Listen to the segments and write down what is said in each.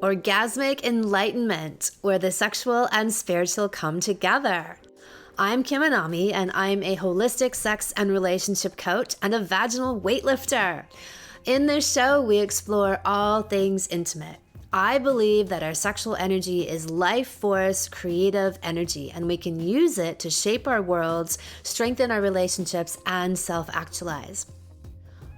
orgasmic enlightenment, where the sexual and spiritual come together. I'm Kim Anami, and I'm a holistic sex and relationship coach and a vaginal weightlifter. In this show, we explore all things intimate. I believe that our sexual energy is life force, creative energy, and we can use it to shape our worlds, strengthen our relationships, and self-actualize.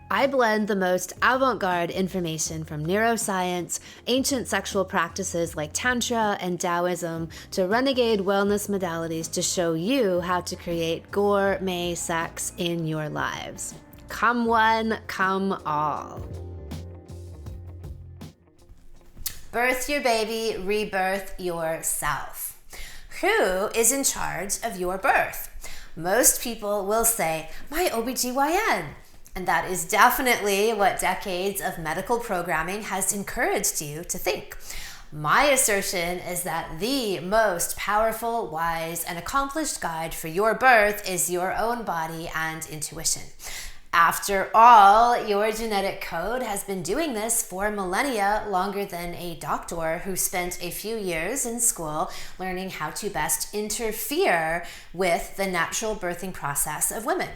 I blend the most avant-garde information from neuroscience, ancient sexual practices like Tantra and Taoism, to renegade wellness modalities to show you how to create gourmet sex in your lives. Come one, come all. Birth your baby, rebirth yourself. Who is in charge of your birth? Most people will say, my OBGYN. And that is definitely what decades of medical programming has encouraged you to think. My assertion is that the most powerful, wise, and accomplished guide for your birth is your own body and intuition. After all, your genetic code has been doing this for millennia, longer than a doctor who spent a few years in school learning how to best interfere with the natural birthing process of women.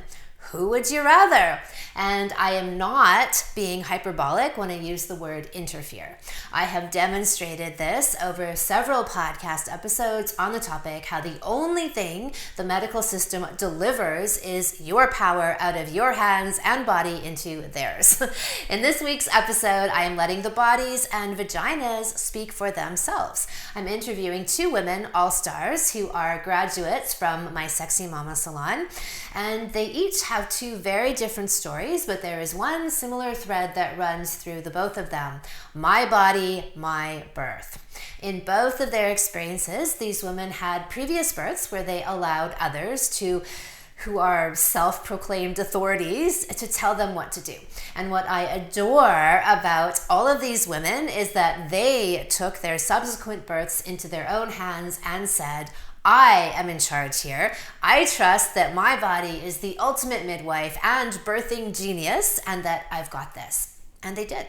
Who would you rather? And I am not being hyperbolic when I use the word interfere. I have demonstrated this over several podcast episodes on the topic, how the only thing the medical system delivers is your power out of your hands and body into theirs. In this week's episode, I am letting the bodies and vaginas speak for themselves. I'm interviewing two women, all-stars, who are graduates from my Sexy Mama salon, and they each have two very different stories, but there is one similar thread that runs through the both of them. My body, my birth. In both of their experiences, these women had previous births where they allowed others who are self-proclaimed authorities to tell them what to do. And what I adore about all of these women is that they took their subsequent births into their own hands and said, I am in charge here. I trust that my body is the ultimate midwife and birthing genius, and that I've got this. And they did.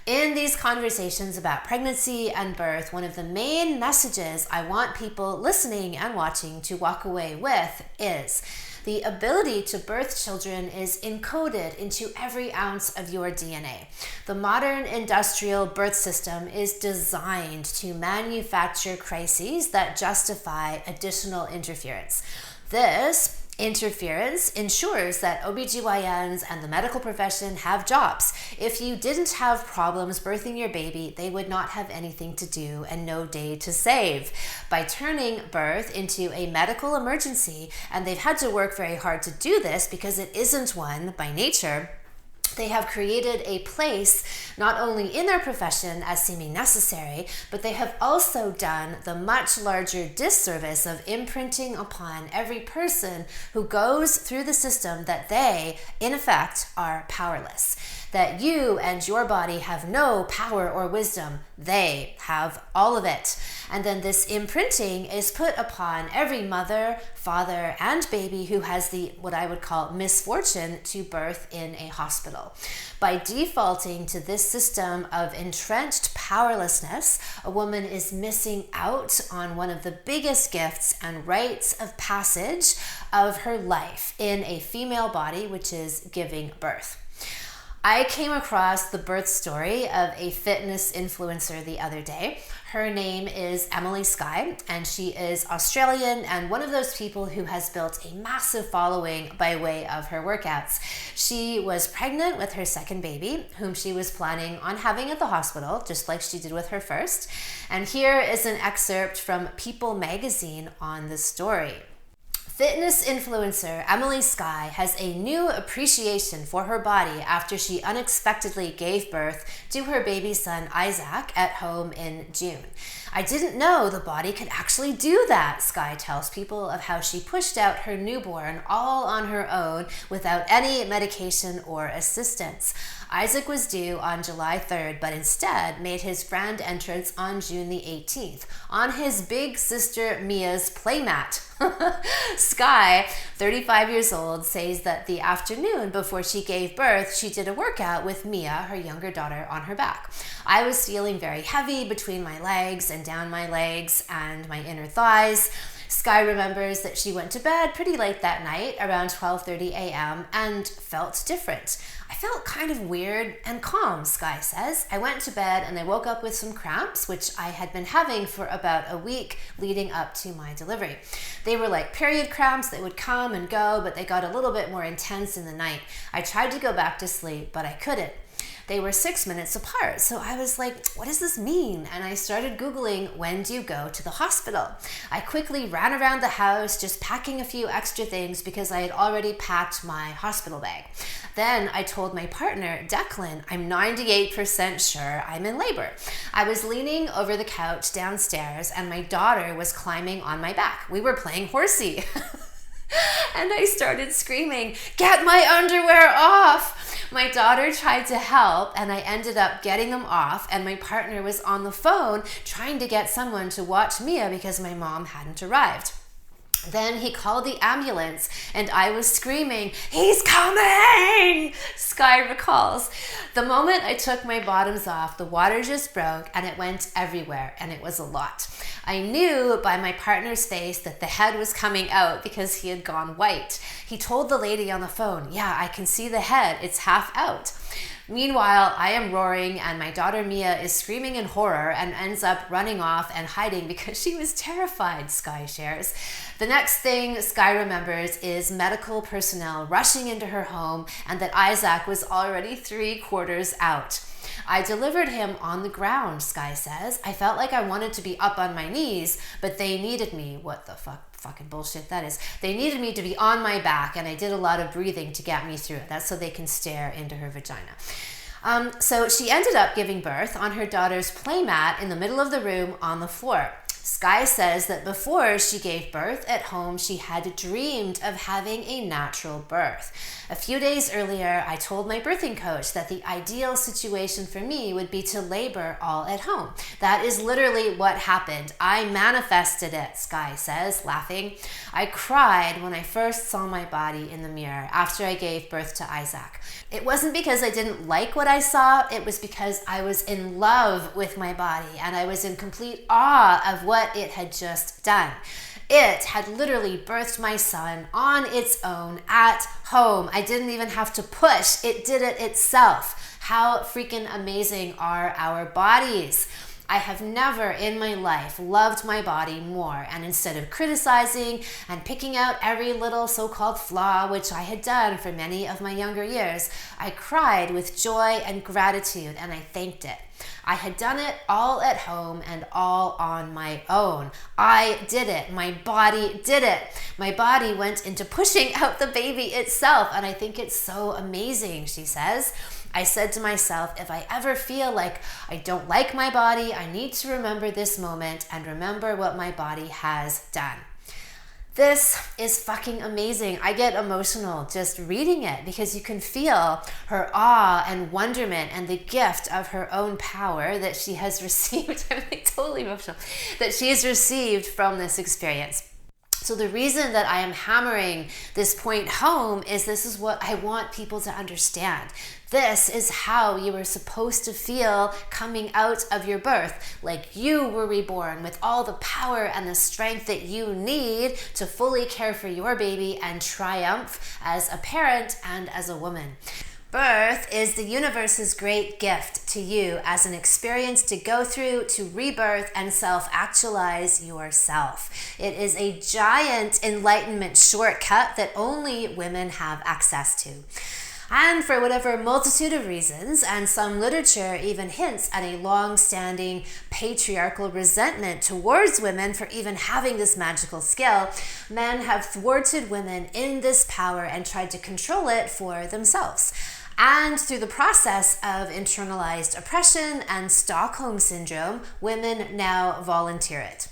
In these conversations about pregnancy and birth, one of the main messages I want people listening and watching to walk away with is the ability to birth children is encoded into every ounce of your DNA. The modern industrial birth system is designed to manufacture crises that justify additional interference. This interference ensures that OBGYNs and the medical profession have jobs. If you didn't have problems birthing your baby, they would not have anything to do and no day to save. By turning birth into a medical emergency, and they've had to work very hard to do this because it isn't one by nature, they have created a place not only in their profession as seeming necessary, but they have also done the much larger disservice of imprinting upon every person who goes through the system that they, in effect, are powerless. That you and your body have no power or wisdom. They have all of it. And then this imprinting is put upon every mother, father, and baby who has the, what I would call, misfortune to birth in a hospital. By defaulting to this system of entrenched powerlessness, a woman is missing out on one of the biggest gifts and rites of passage of her life in a female body, which is giving birth. I came across the birth story of a fitness influencer the other day. Her name is Emily Skye, and she is Australian and one of those people who has built a massive following by way of her workouts. She was pregnant with her second baby, whom she was planning on having at the hospital, just like she did with her first. And here is an excerpt from People magazine on the story. Fitness influencer Emily Skye has a new appreciation for her body after she unexpectedly gave birth to her baby son Isaac at home in June. I didn't know the body could actually do that, Skye tells people of how she pushed out her newborn all on her own without any medication or assistance. Isaac was due on July 3rd, but instead made his grand entrance on June the 18th on his big sister Mia's playmat. Sky, 35 years old, says that the afternoon before she gave birth, she did a workout with Mia, her younger daughter, on her back. I was feeling very heavy between my legs and down my legs and my inner thighs. Sky remembers that she went to bed pretty late that night, around 12:30 a.m., and felt different. I felt kind of weird and calm, Sky says. I went to bed and I woke up with some cramps, which I had been having for about a week leading up to my delivery. They were like period cramps that would come and go, but they got a little bit more intense in the night. I tried to go back to sleep, but I couldn't. They were 6 minutes apart. So I was like, what does this mean? And I started Googling, when do you go to the hospital? I quickly ran around the house, just packing a few extra things because I had already packed my hospital bag. Then I told my partner, Declan, I'm 98% sure I'm in labor. I was leaning over the couch downstairs and my daughter was climbing on my back. We were playing horsey. And I started screaming, get my underwear off! My daughter tried to help and I ended up getting them off, and my partner was on the phone trying to get someone to watch Mia because my mom hadn't arrived. Then he called the ambulance and I was screaming, he's coming! Sky recalls. The moment I took my bottoms off, the water just broke and it went everywhere, and it was a lot. I knew by my partner's face that the head was coming out because he had gone white. He told the lady on the phone, yeah, I can see the head, it's half out. Meanwhile, I am roaring and my daughter Mia is screaming in horror and ends up running off and hiding because she was terrified, Sky shares. The next thing Sky remembers is medical personnel rushing into her home and that Isaac was already 3/4 out. I delivered him on the ground, Sky says. I felt like I wanted to be up on my knees, but they needed me. What the fucking bullshit that is. They needed me to be on my back, and I did a lot of breathing to get me through it. That's so they can stare into her vagina. So she ended up giving birth on her daughter's playmat in the middle of the room on the floor. Sky says that before she gave birth at home, she had dreamed of having a natural birth. A few days earlier, I told my birthing coach that the ideal situation for me would be to labor all at home. That is literally what happened. I manifested it, Sky says, laughing. I cried when I first saw my body in the mirror after I gave birth to Isaac. It wasn't because I didn't like what I saw, it was because I was in love with my body and I was in complete awe of what it had just done. It had literally birthed my son on its own at home. I didn't even have to push. It did it itself. How freaking amazing are our bodies? I have never in my life loved my body more, and instead of criticizing and picking out every little so-called flaw, which I had done for many of my younger years, I cried with joy and gratitude and I thanked it. I had done it all at home and all on my own. I did it. My body did it. My body went into pushing out the baby itself, and I think it's so amazing, she says. I said to myself, if I ever feel like I don't like my body, I need to remember this moment and remember what my body has done. This is fucking amazing. I get emotional just reading it because you can feel her awe and wonderment and the gift of her own power that she has received. I'm like totally emotional. That she has received from this experience. So the reason that I am hammering this point home is this is what I want people to understand. This is how you were supposed to feel coming out of your birth, like you were reborn with all the power and the strength that you need to fully care for your baby and triumph as a parent and as a woman. Birth is the universe's great gift to you as an experience to go through to rebirth and self-actualize yourself. It is a giant enlightenment shortcut that only women have access to. And for whatever multitude of reasons, and some literature even hints at a long-standing patriarchal resentment towards women for even having this magical skill, men have thwarted women in this power and tried to control it for themselves. And through the process of internalized oppression and Stockholm syndrome, women now volunteer it.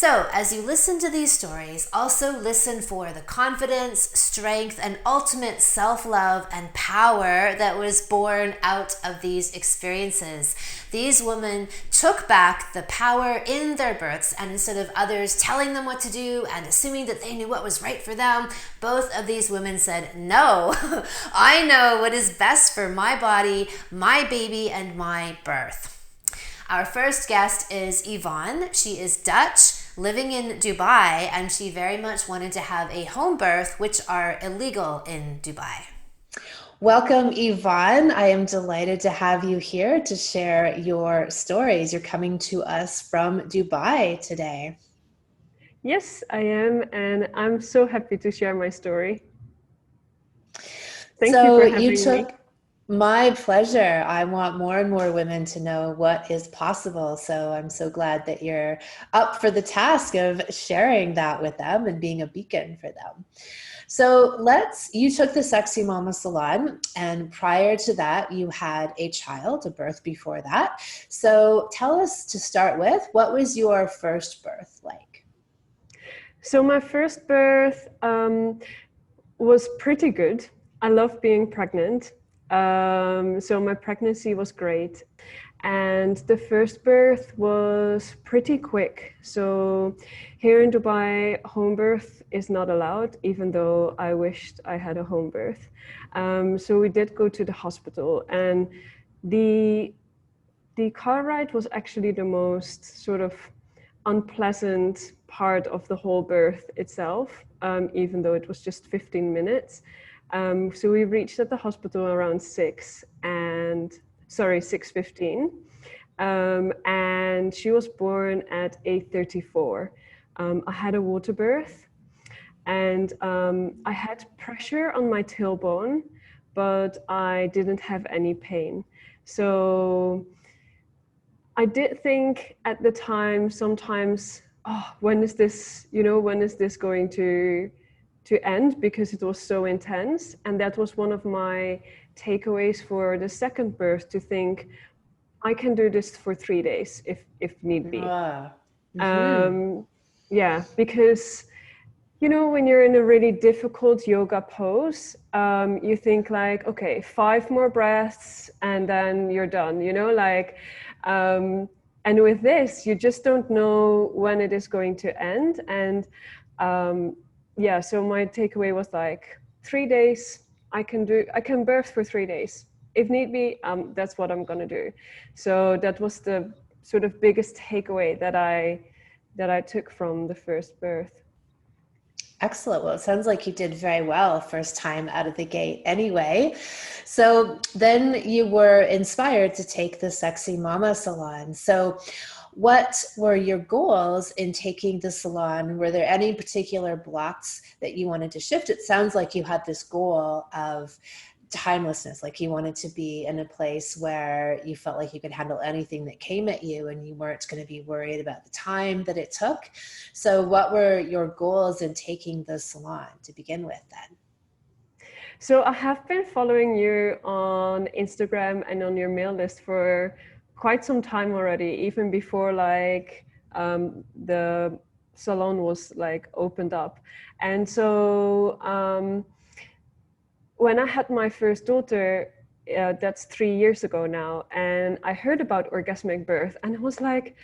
So, as you listen to these stories, also listen for the confidence, strength, and ultimate self love and power that was born out of these experiences. These women took back the power in their births, and instead of others telling them what to do and assuming that they knew what was right for them, both of these women said, "No, I know what is best for my body, my baby, and my birth." Our first guest is Yvonne. She is Dutch, living in Dubai, and she very much wanted to have a home birth, which are illegal in Dubai. Welcome, Yvonne. I am delighted to have you here to share your stories. You're coming to us from Dubai today. Yes, I am, and I'm so happy to share my story. Thank you for having me. My pleasure. I want more and more women to know what is possible. So I'm so glad that you're up for the task of sharing that with them and being a beacon for them. So you took the Sexy Mama Salon, and prior to that, you had a child, a birth before that. So tell us, to start with, what was your first birth like? So my first birth was pretty good. I love being pregnant. So my pregnancy was great. And the first birth was pretty quick. So here in Dubai, home birth is not allowed, even though I wished I had a home birth. So we did go to the hospital, and the car ride was actually the most sort of unpleasant part of the whole birth itself, even though it was just 15 minutes. So we reached at the hospital around 6:15. And she was born at 8:34. I had a water birth, and I had pressure on my tailbone, but I didn't have any pain. So I did think at the time sometimes, oh, when is this going to end, because it was so intense. And that was one of my takeaways for the second birth, to think I can do this for 3 days if need be. Yeah, because when you're in a really difficult yoga pose, you think like, okay, 5 more breaths and then you're done, and with this, you just don't know when it is going to end. And yeah, so my takeaway was like, 3 days, I can birth for 3 days. If need be, that's what I'm gonna do. So that was the sort of biggest takeaway that I took from the first birth. Excellent. Well, it sounds like you did very well first time out of the gate anyway. So then you were inspired to take the Sexy Mama Salon. So what were your goals in taking the salon? Were there any particular blocks that you wanted to shift? It sounds like you had this goal of timelessness, like you wanted to be in a place where you felt like you could handle anything that came at you and you weren't going to be worried about the time that it took. So what were your goals in taking the salon to begin with then? So I have been following you on Instagram and on your mail list for quite some time already, even before the salon was opened up. And so when I had my first daughter, that's 3 years ago now, and I heard about orgasmic birth, and I was like,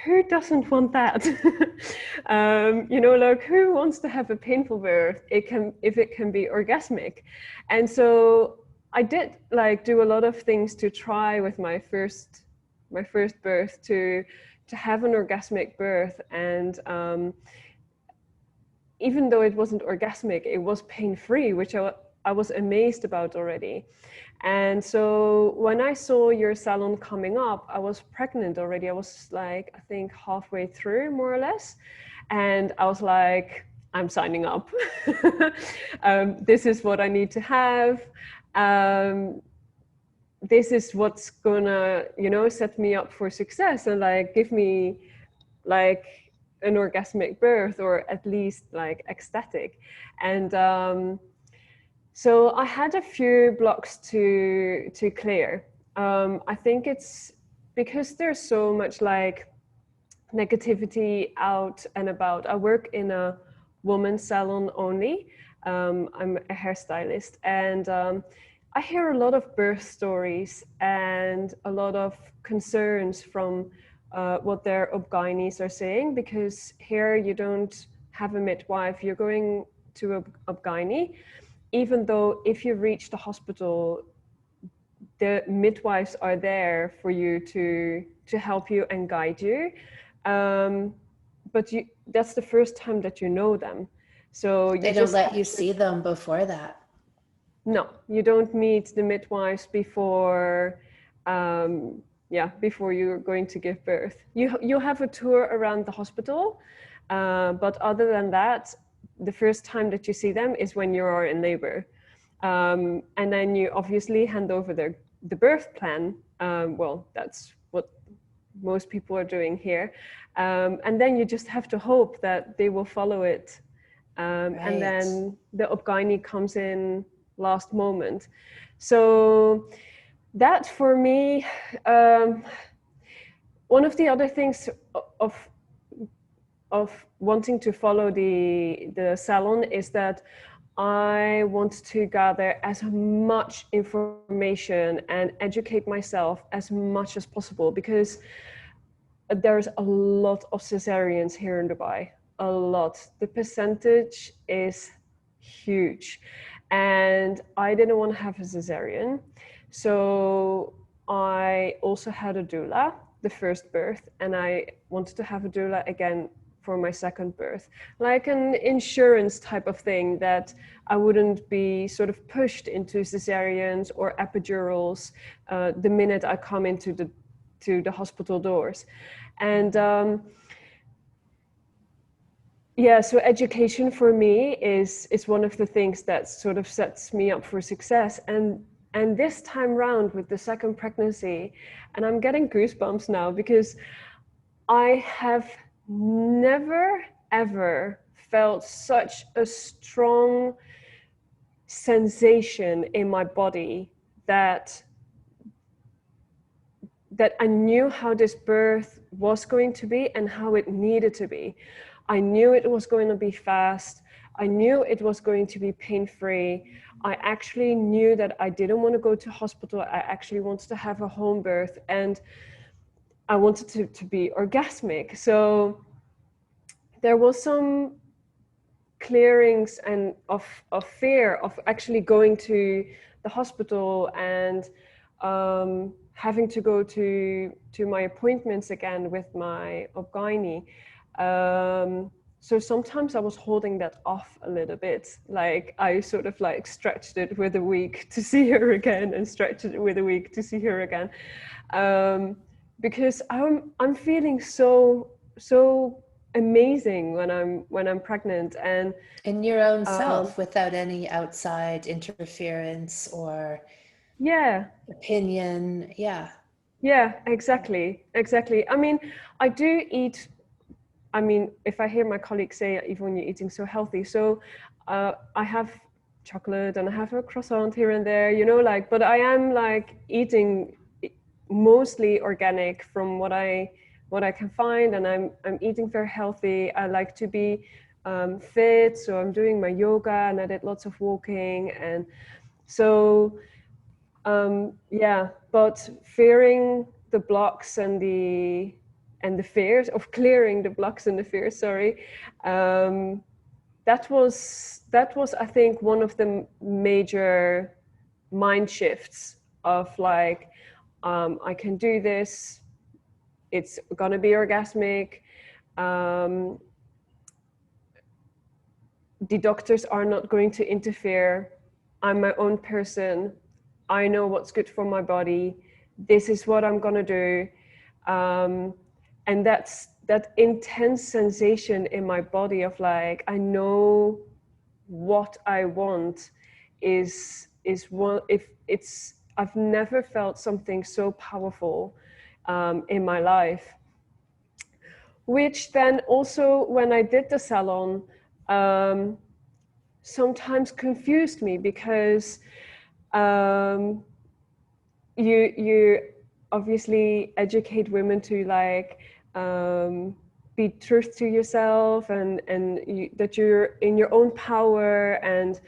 who doesn't want that? Who wants to have a painful birth if it can be orgasmic? And so I did do a lot of things to try with my first birth to have an orgasmic birth. And even though it wasn't orgasmic, it was pain-free, which I was amazed about already. And so when I saw your salon coming up, I was pregnant already. I was I think halfway through, more or less. And I was like, I'm signing up. This is what I need to have. This is what's gonna, set me up for success and give me an orgasmic birth, or at least ecstatic. And so I had a few blocks to clear. I think it's because there's so much negativity out and about. I work in a woman's salon only. I'm a hairstylist, and I hear a lot of birth stories and a lot of concerns from what their ob-gynes are saying, because here you don't have a midwife, you're going to a ob-gyne, even though if you reach the hospital, the midwives are there for you to help you and guide you. But that's the first time that you know them. So you They don't just let you see them before that. no, you don't meet the midwives before before you're going to give birth. You have a tour around the hospital, but other than that, the first time that you see them is when you are in labor. And then you obviously hand over the birth plan. Well, that's what most people are doing here. And then you just have to hope that they will follow it. And then the ob-gyne comes in last moment. So that for me, one of the other things of wanting to follow the salon is that I want to gather as much information and educate myself as much as possible, because there's a lot of cesareans here in Dubai, a lot. The percentage is huge. And I didn't want to have a cesarean. So I also had a doula, the first birth, and I wanted to have a doula again for my second birth, like an insurance type of thing, that I wouldn't be sort of pushed into cesareans or epidurals the minute I come into the hospital doors. And so education for me is one of the things that sort of sets me up for success. And this time round with the second pregnancy, and I'm getting goosebumps now, because I have never ever felt such a strong sensation in my body that I knew how this birth was going to be and how it needed to be. I knew it was going to be fast. I knew it was going to be pain-free. I actually knew that I didn't want to go to hospital. I actually wanted to have a home birth, and I wanted to be orgasmic. So there was some clearings and of fear of actually going to the hospital and having to go to my appointments again with my ob-gyne. So sometimes I was holding that off a little bit. Like I sort of like stretched it with a week to see her again, and stretched it with a week to see her again, because I'm feeling so amazing when I'm pregnant, and in your own self, without any outside interference or opinion. Exactly. I mean, I do eat. I mean, if I hear my colleagues say, Yvonne, you're eating so healthy. So I have chocolate and I have a croissant here and there, you know, like, but I am like eating mostly organic from what I can find, and I'm eating very healthy. I like to be fit, so I'm doing my yoga, and I did lots of walking, and so but fearing the blocks and the fears of clearing the blocks and the fears, that was I think one of the major mind shifts of like, I can do this, it's gonna be orgasmic, the doctors are not going to interfere, I'm my own person, I know what's good for my body, this is what I'm gonna do, and that intense sensation in my body of like, I know what I want is one, if it's, I've never felt something so powerful in my life. Which then also, when I did the salon, sometimes confused me, because you obviously educate women to like be truth to yourself, and that you're in your own power, and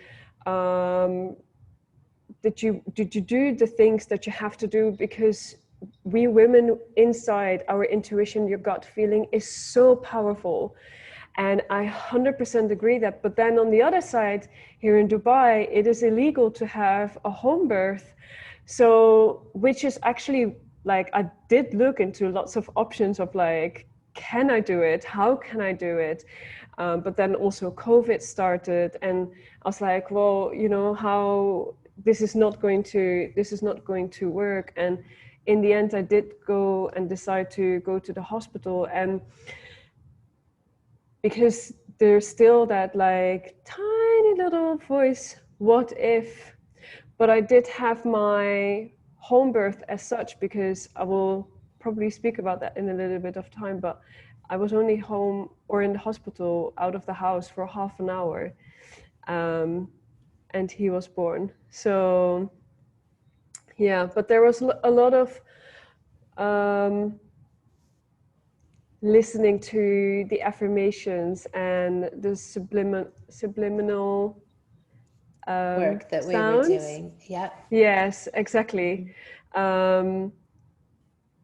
that you do the things that you have to do, because we women, inside our intuition, your gut feeling is so powerful. And I 100% agree that. But then on the other side, here in Dubai, it is illegal to have a home birth. So, which is actually, like, I did look into lots of options of like, can I do it? How can I do it? But then also COVID started, and I was like, well, you know, how this is not going to work. And in the end, I did go and decide to go to the hospital, and because there's still that like tiny little voice, what if? But I did have my home birth as such, because I will probably speak about that in a little bit of time, but I was only home or in the hospital out of the house for half an hour, and he was born. So yeah, but there was a lot of listening to the affirmations and the subliminal Work that we were sounds. doing. Yep. Yes, exactly.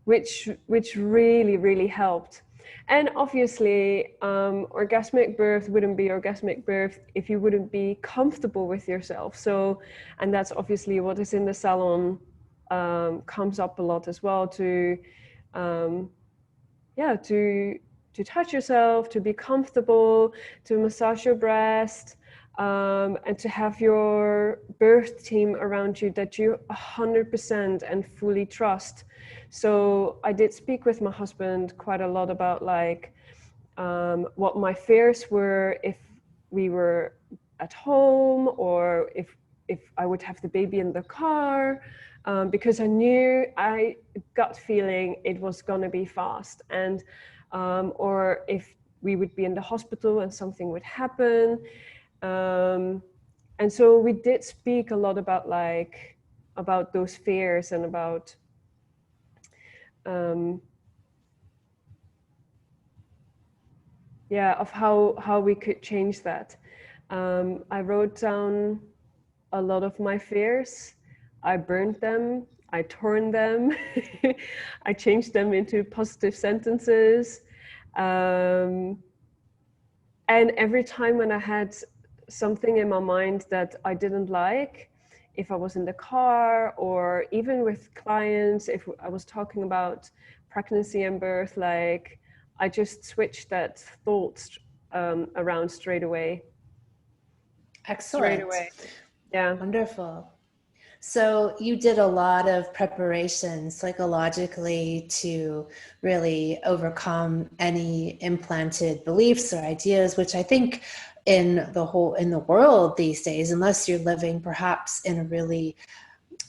Which really, really helped. And obviously, orgasmic birth wouldn't be orgasmic birth if you wouldn't be comfortable with yourself. So, and that's obviously what is in the salon, comes up a lot as well, to touch yourself, to be comfortable, to massage your breast, and to have your birth team around you that you 100% and fully trust. So I did speak with my husband quite a lot about like what my fears were if we were at home, or if I would have the baby in the car, because I knew, I gut feeling it was gonna be fast, and or if we would be in the hospital and something would happen. And so we did speak a lot about like about those fears, and about of how we could change that. I wrote down a lot of my fears. I burned them, I torn them, I changed them into positive sentences. And every time when I had something in my mind that I didn't like, if I was in the car or even with clients, if I was talking about pregnancy and birth, like I just switched that thought around straight away. Excellent. Yeah. Wonderful. So you did a lot of preparation psychologically to really overcome any implanted beliefs or ideas, which I think in the world these days, unless you're living perhaps in a really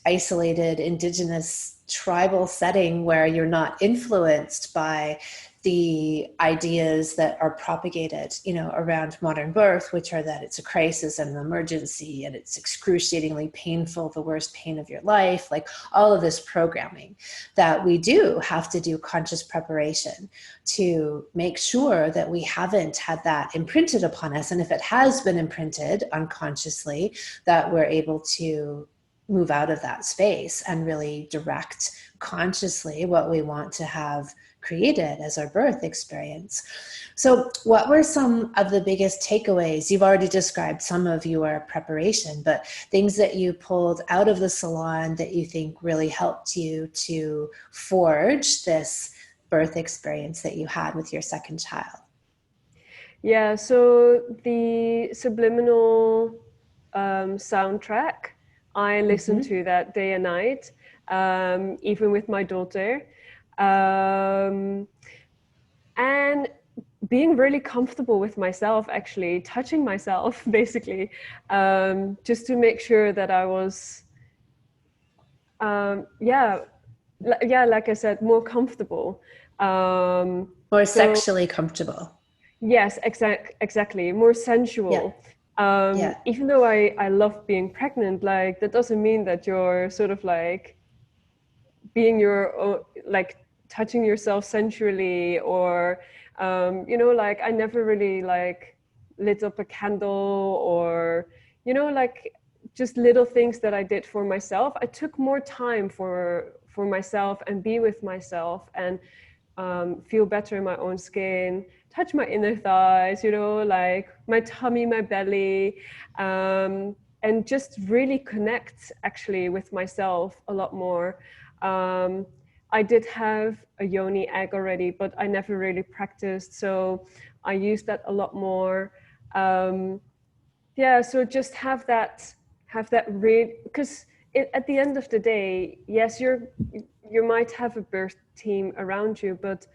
isolated indigenous tribal setting where you're not influenced by the ideas that are propagated, around modern birth, which are that it's a crisis and an emergency and it's excruciatingly painful, the worst pain of your life, like all of this programming, that we do have to do conscious preparation to make sure that we haven't had that imprinted upon us. And if it has been imprinted unconsciously, that we're able to move out of that space and really direct consciously what we want to have created as our birth experience. So what were some of the biggest takeaways? You've already described some of your preparation, but things that you pulled out of the salon that you think really helped you to forge this birth experience that you had with your second child? Yeah, so the subliminal soundtrack, I listen to that day and night, even with my daughter. And being really comfortable with myself, actually touching myself, basically, just to make sure that I was, like I said, more comfortable. Or sexually comfortable. Yes, exactly. More sensual. Even though I love being pregnant, like that doesn't mean that you're sort of like being your own, like touching yourself sensually, or you know, like I never really like lit up a candle, or you know, like just little things that I did for myself. I took more time for myself and be with myself, and feel better in my own skin, touch my inner thighs, you know, like my tummy, my belly, and just really connect actually with myself a lot more. I did have a yoni egg already, but I never really practiced, so I used that a lot more. Yeah, so just have that real, because at the end of the day, yes, you might have a birth team around you, but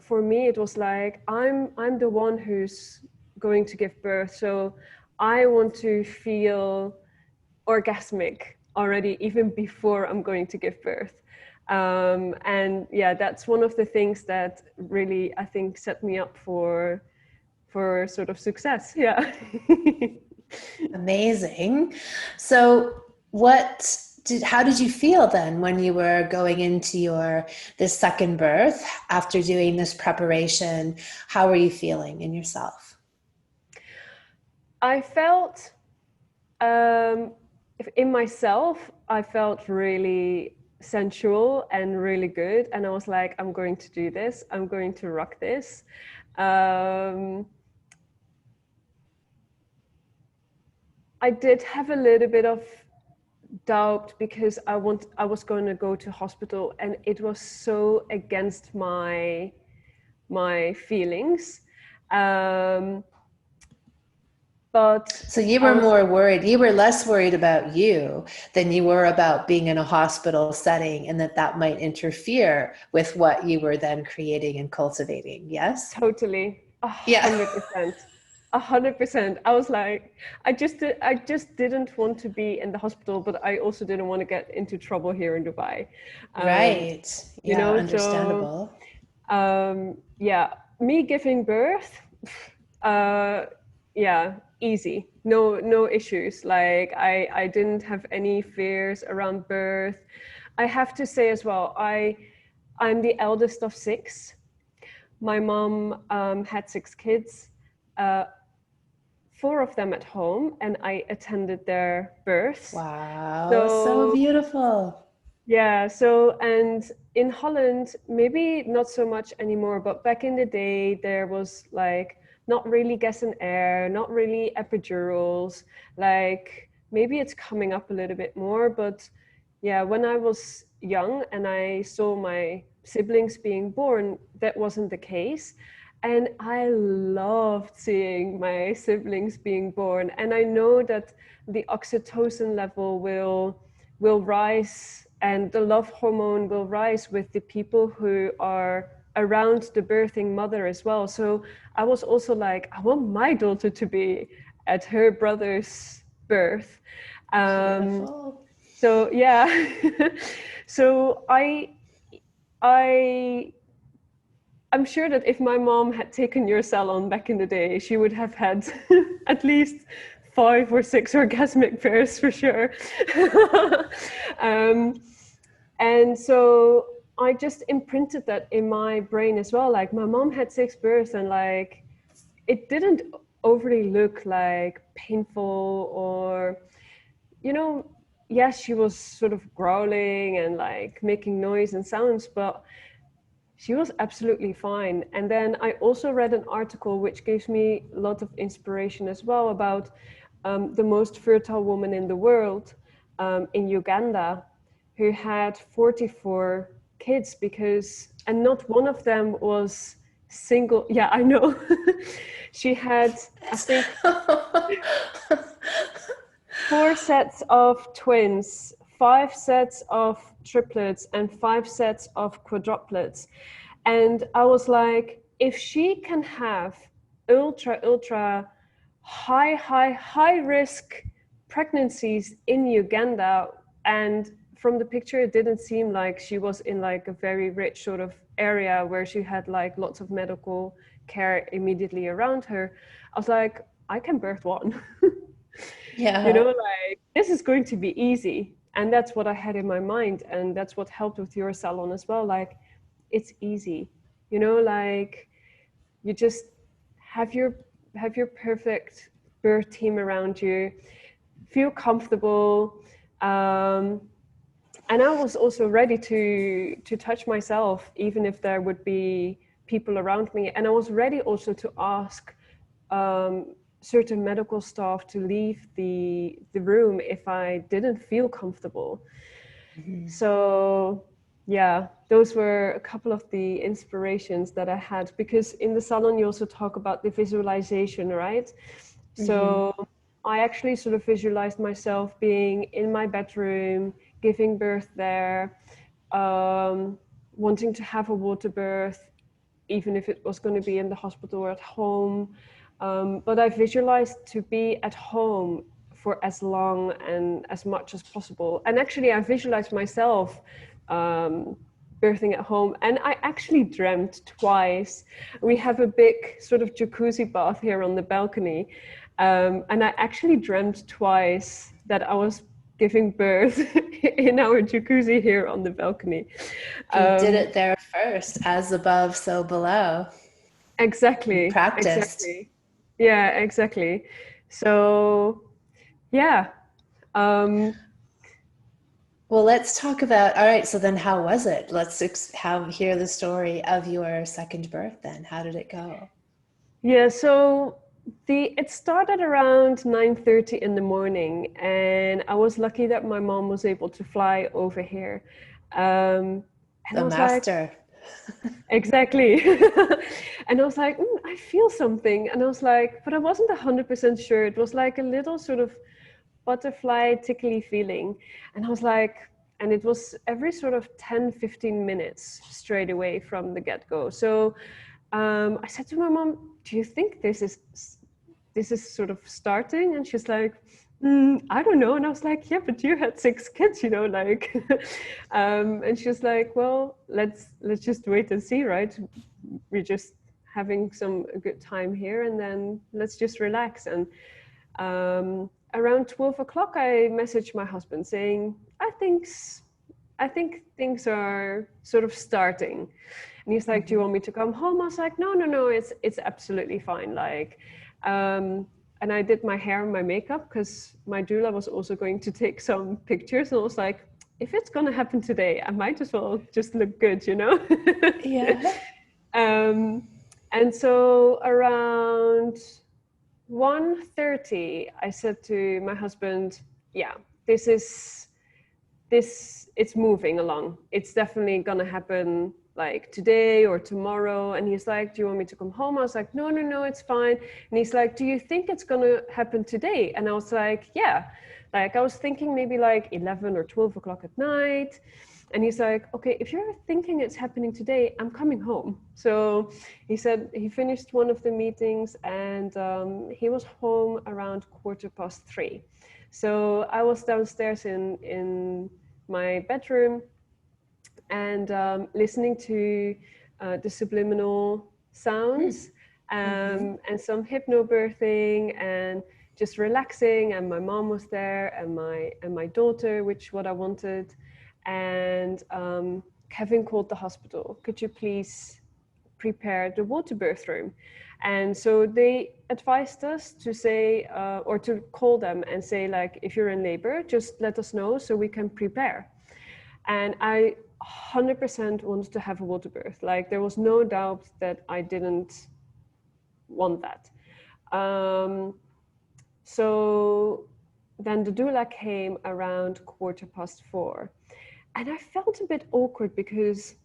for me it was like I'm the one who's going to give birth, so I want to feel orgasmic already even before I'm going to give birth. And yeah, that's one of the things that really I think set me up for sort of success. Yeah. Amazing. So how did you feel then when you were going into this second birth after doing this preparation? How were you feeling in yourself? I felt in myself, I felt really sensual and really good, and I was like, I'm going to do this, I'm going to rock this. I did have a little bit of doubt because I was going to go to hospital, and it was so against my feelings. But so you were more worried, you were less worried about you than you were about being in a hospital setting, and that might interfere with what you were then creating and cultivating. Yes? Totally. Yeah. 100%. 100%. I was like, I just didn't want to be in the hospital, but I also didn't want to get into trouble here in Dubai. Right. You Yeah, know, understandable. so yeah, me giving birth, yeah, easy. No issues. Like I didn't have any fears around birth. I have to say as well, I'm the eldest of 6. My mom had 6 kids, 4 of them at home, and I attended their births. Wow, so So beautiful. yeah, so and in Holland, maybe not so much anymore, but back in the day, there was like not really gas and air, not really epidurals. Like maybe it's coming up a little bit more, but yeah, when I was young and I saw my siblings being born, that wasn't the case. And I loved seeing my siblings being born. And I know that the oxytocin level will rise, and the love hormone will rise with the people who are around the birthing mother as well. So I was also like, I want my daughter to be at her brother's birth. Beautiful. So yeah, so I'm sure that if my mom had taken your salon back in the day, she would have had at least 5 or 6 orgasmic pairs for sure. And so I just imprinted that in my brain as well. Like my mom had 6 births, and like it didn't overly look like painful, or you know, yes, she was sort of growling and like making noise and sounds, but she was absolutely fine. And then I also read an article which gives me a lot of inspiration as well about the most fertile woman in the world, in Uganda, who had 44 kids, and not one of them was single. Yeah, I know. She had, I think, 4 sets of twins, 5 sets of triplets, and 5 sets of quadruplets. And I was like, if she can have ultra high risk pregnancies in Uganda, and from the picture it didn't seem like she was in like a very rich sort of area where she had like lots of medical care immediately around her, I was like, I can birth one. Yeah. You know, like this is going to be easy. And that's what I had in my mind, and that's what helped with your salon as well. Like it's easy, you know, like you just have your perfect birth team around you, feel comfortable. And I was also ready to touch myself, even if there would be people around me. And I was ready also to ask certain medical staff to leave the room if I didn't feel comfortable. So yeah, those were a couple of the inspirations that I had, because in the salon you also talk about the visualization, right? So I actually sort of visualized myself being in my bedroom, giving birth there, wanting to have a water birth, even if it was going to be in the hospital or at home. But I visualized to be at home for as long and as much as possible. And actually, I visualized myself birthing at home. And I actually dreamt twice. We have a big sort of jacuzzi bath here on the balcony. And I actually dreamt twice that I was giving birth in our jacuzzi here on the balcony. You did it there first, as above, so below. You Exactly, practiced. exactly. Yeah, exactly. So, yeah. Um, Well, let's talk about, all right, so then how was it? Let's hear the story of your second birth then. How did it go? yeah, so it started around 9:30 in the morning, and I was lucky that my mom was able to fly over here. And I The was like, master. exactly. And I was like, I feel something. And I was like, but I wasn't 100% sure. It was like a little sort of butterfly tickly feeling. And I was like, and it was every sort of 10-15 minutes straight away from the get-go. So I said to my mom, do you think this is sort of starting? And she's like, I don't know. And I was like, yeah, but you had 6 kids, you know, like, and she's like, well, let's just wait and see, right? We're just having a good time here, and then let's just relax. And around 12 o'clock, I messaged my husband saying, I think things are sort of starting. And he's like, do you want me to come home? I was like, no, it's absolutely fine. Like, and I did my hair and my makeup because my doula was also going to take some pictures. And I was like, if it's going to happen today, I might as well just look good, you know? Yeah. And so around 1:30, I said to my husband, yeah, it's moving along. It's definitely gonna happen like today or tomorrow. And he's like, do you want me to come home? I was like, no, it's fine. And he's like, do you think it's gonna happen today? And I was like, yeah. Like I was thinking maybe like 11 or 12 o'clock at night. And he's like, okay, if you're thinking it's happening today, I'm coming home. So he said he finished one of the meetings, and he was home around 3:15. So I was downstairs in my bedroom and listening to the subliminal sounds and some hypnobirthing and just relaxing. And my mom was there, and my daughter, which what I wanted. And Kevin called the hospital. Could you please prepare the water birth room? And so they advised us to say, or to call them and say, like, if you're in labor, just let us know so we can prepare. And I 100% wanted to have a water birth. Like, there was no doubt that I didn't want that. So then the doula came around 4:15. And I felt a bit awkward because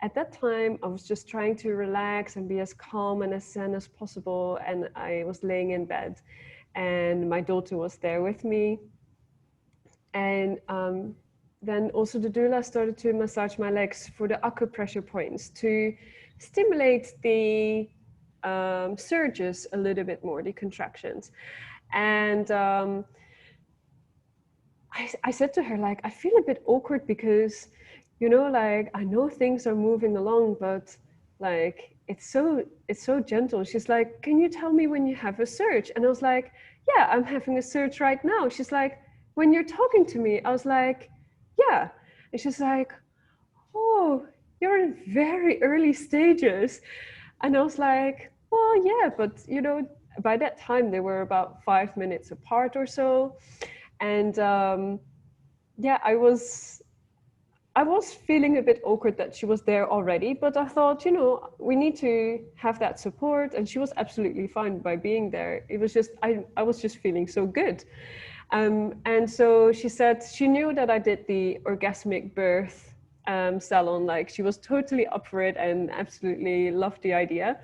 at that time I was just trying to relax and be as calm and as zen as possible. And I was laying in bed, and my daughter was there with me. And then also the doula started to massage my legs for the acupressure points to stimulate the surges a little bit more, the contractions. And I said to her, like, I feel a bit awkward because, you know, like, I know things are moving along, but like, it's so gentle. She's like, can you tell me when you have a surge? And I was like, yeah, I'm having a surge right now. She's like, when you're talking to me? I was like, yeah. And she's like, oh, you're in very early stages. And I was like, well, yeah, but you know, by that time they were about 5 minutes apart or so. And yeah, I was feeling a bit awkward that she was there already, but I thought, you know, we need to have that support. And she was absolutely fine by being there. It was just, I was just feeling so good. And so she said she knew that I did the orgasmic birth salon. Like she was totally up for it and absolutely loved the idea.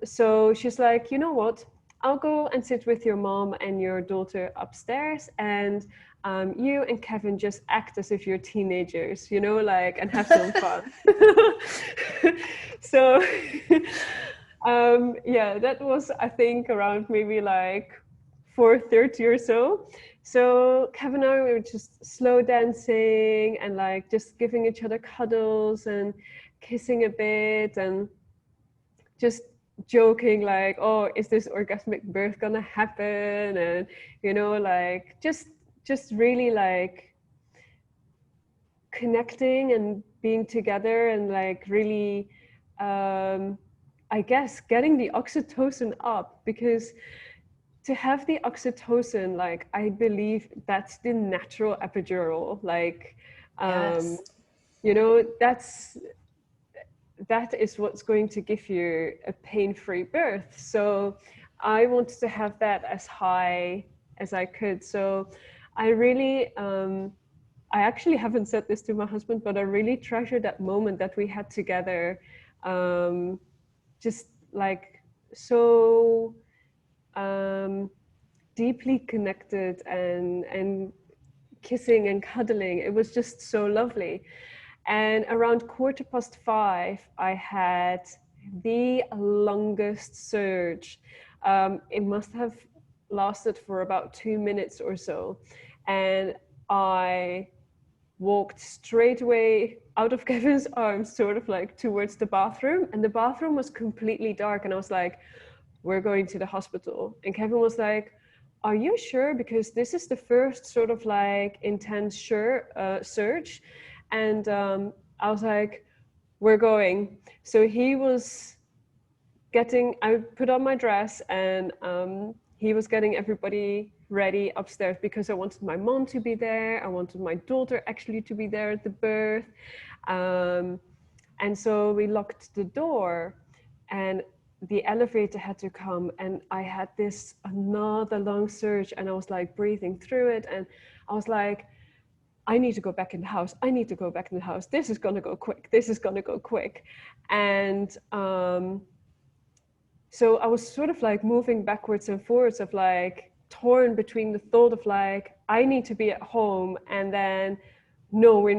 So she's like, you know what? I'll go and sit with your mom and your daughter upstairs, and you and Kevin just act as if you're teenagers, you know, like, and have some fun. So, yeah, that was, I think, around maybe like 4:30 or so. So Kevin and I were just slow dancing and like just giving each other cuddles and kissing a bit and just joking like, oh, is this orgasmic birth gonna happen? And you know, like just really like connecting and being together and like really I guess getting the oxytocin up, because to have the oxytocin, like I believe that's the natural epidural, like Yes. you know, that is what's going to give you a pain-free birth. So I wanted to have that as high as I could. So I really, I actually haven't said this to my husband, but I really treasure that moment that we had together. Just like so deeply connected and kissing and cuddling. It was just so lovely. And around 5:15, I had the longest surge. It must have lasted for about 2 minutes or so. And I walked straight away out of Kevin's arms, sort of like towards the bathroom. And the bathroom was completely dark. And I was like, we're going to the hospital. And Kevin was like, are you sure? Because this is the first sort of like intense surge. And I was like, we're going. So he was I put on my dress, and he was getting everybody ready upstairs because I wanted my mom to be there. I wanted my daughter actually to be there at the birth. And so we locked the door, and the elevator had to come, and I had this another long surge, and I was like breathing through it, and I was like, I need to go back in the house. I need to go back in the house. This is gonna go quick. This is gonna go quick. And so I was sort of like moving backwards and forwards, of like torn between the thought of like, I need to be at home, and then no, we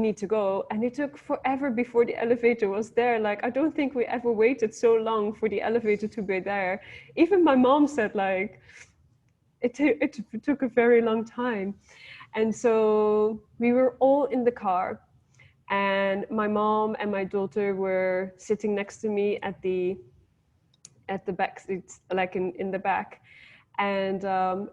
need to go. And it took forever before the elevator was there. Like, I don't think we ever waited so long for the elevator to be there. Even my mom said like, it took a very long time. And so we were all in the car, and my mom and my daughter were sitting next to me at the back seats, like in the back. And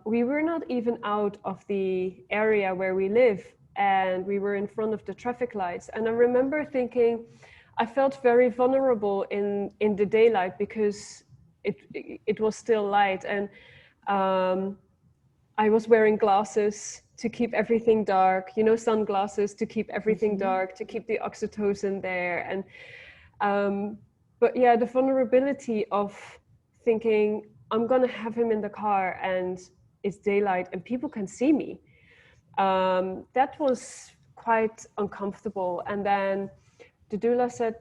we were not even out of the area where we live, and we were in front of the traffic lights. And I remember thinking, I felt very vulnerable in the daylight, because it was still light, and I was wearing glasses to keep everything dark, you know, sunglasses to keep everything dark, to keep the oxytocin there. And but yeah, the vulnerability of thinking, I'm gonna have him in the car and it's daylight and people can see me. That was quite uncomfortable. And then the doula said,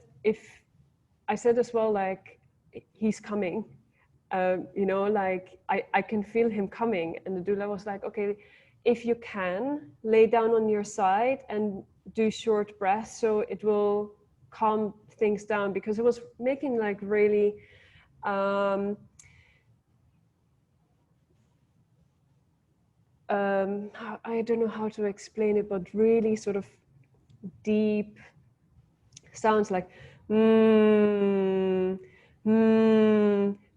I said as well, like, he's coming, you know, like I can feel him coming. And the doula was like, okay, if you can, lay down on your side and do short breaths, so it will calm things down, because it was making like really I don't know how to explain it, but really sort of deep sounds like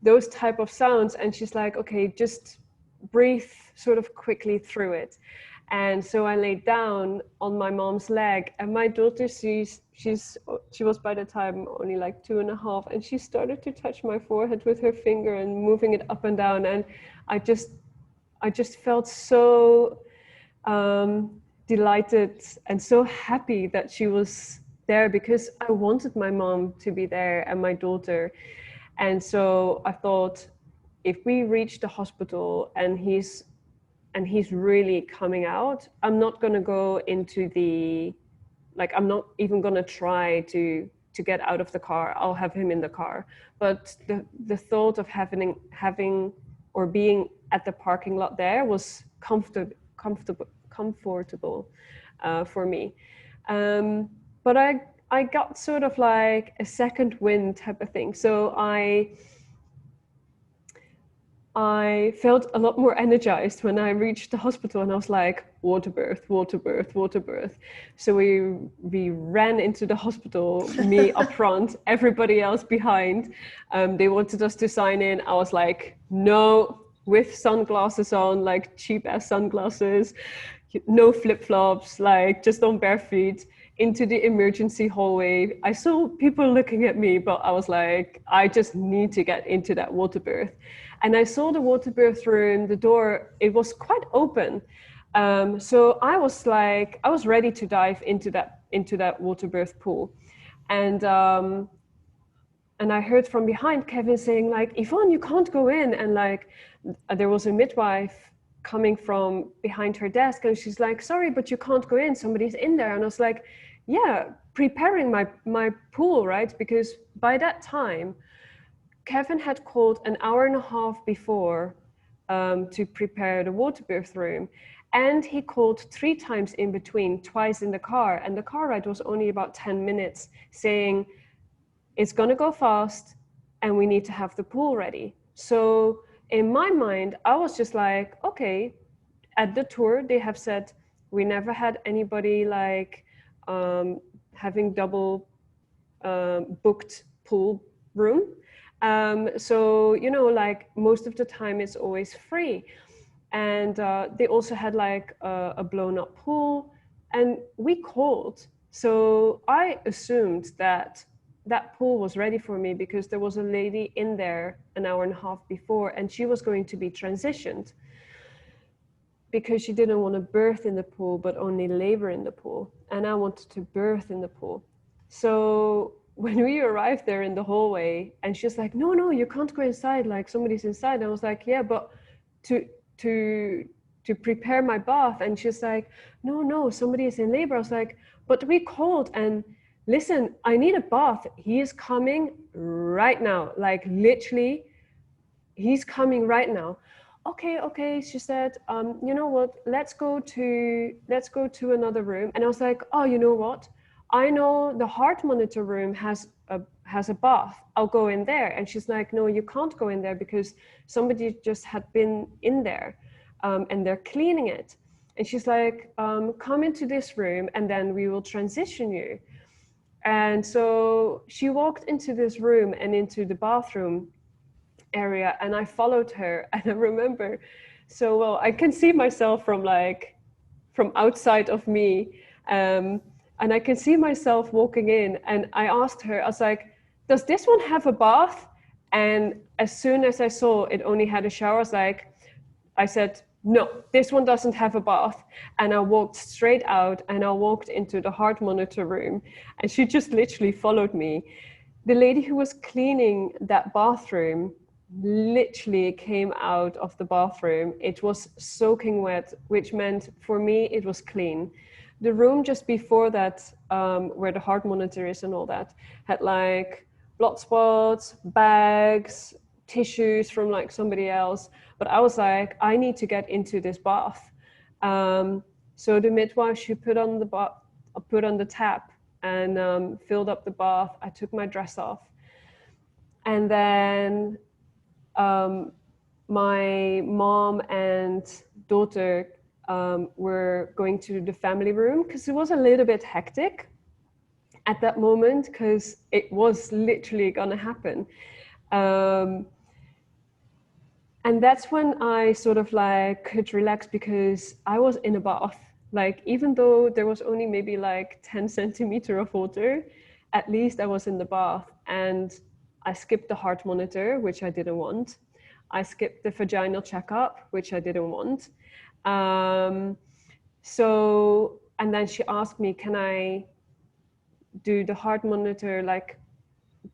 those type of sounds. And she's like, okay, just breathe sort of quickly through it. And so I laid down on my mom's leg, and my daughter, she was by the time only like 2.5, and she started to touch my forehead with her finger and moving it up and down. And I just felt so delighted and so happy that she was there, because I wanted my mom to be there and my daughter. And so I thought, if we reach the hospital and he's really coming out, I'm not going to go into the, like, I'm not even going to try to get out of the car. I'll have him in the car. But the thought of having or being at the parking lot there was comfortable for me. But I got sort of like a second wind type of thing. So I felt a lot more energized when I reached the hospital, and I was like, water birth, water birth, water birth. So we ran into the hospital, me up front, everybody else behind. They wanted us to sign in. I was like, no, with sunglasses on, like cheap ass sunglasses, no flip-flops, like just on bare feet, into the emergency hallway. I saw people looking at me, but I was like, I just need to get into that water birth. And I saw the water birth room, the door, it was quite open. So I was ready to dive into that water birth pool. And I heard from behind Kevin saying like, Yvonne, you can't go in. And like, there was a midwife coming from behind her desk, and she's like, sorry, but you can't go in, somebody's in there. And I was like, yeah, preparing my pool, right? Because by that time, Kevin had called an hour and a half before to prepare the water birth room. And he called 3 times in between, twice in the car. And the car ride was only about 10 minutes, saying, it's going to go fast and we need to have the pool ready. So in my mind, I was just like, okay, at the tour, they have said, we never had anybody like having double booked pool room. So, you know, like most of the time it's always free. And they also had like a blown up pool, and we called. So I assumed that pool was ready for me, because there was a lady in there an hour and a half before, and she was going to be transitioned because she didn't want to birth in the pool, but only labor in the pool. And I wanted to birth in the pool. So when we arrived there in the hallway, and she's like, no, you can't go inside, like somebody's inside. And I was like, yeah, but to prepare my bath. And she's like, no, somebody is in labor. I was like, but we called, and listen, I need a bath. He is coming right now. Like literally, he's coming right now. Okay, she said, you know what, let's go to another room. And I was like, oh, you know what? I know the heart monitor room has a bath. I'll go in there. And she's like, no, you can't go in there because somebody just had been in there and they're cleaning it. And she's like, come into this room and then we will transition you. And so she walked into this room and into the bathroom area, and I followed her. And I remember so well, I can see myself from outside of me. And I can see myself walking in, and I asked her, I was like, does this one have a bath? And as soon as I saw it only had a shower, I said, no, this one doesn't have a bath. And I walked straight out, and I walked into the heart monitor room, and she just literally followed me. The lady who was cleaning that bathroom literally came out of the bathroom. It was soaking wet, which meant for me it was clean. The room just before that, where the heart monitor is and all that, had like blood spots, bags, tissues from like somebody else. But I was like, I need to get into this bath. So the midwife, she put on the tap and filled up the bath. I took my dress off. And then my mom and daughter were going to the family room, because it was a little bit hectic at that moment, because it was literally gonna happen. And that's when I sort of like could relax, because I was in a bath. Like, even though there was only maybe like 10 centimeter of water, at least I was in the bath. And I skipped the heart monitor, which I didn't want. I skipped the vaginal checkup, which I didn't want. Um, and then she asked me, can I do the heart monitor like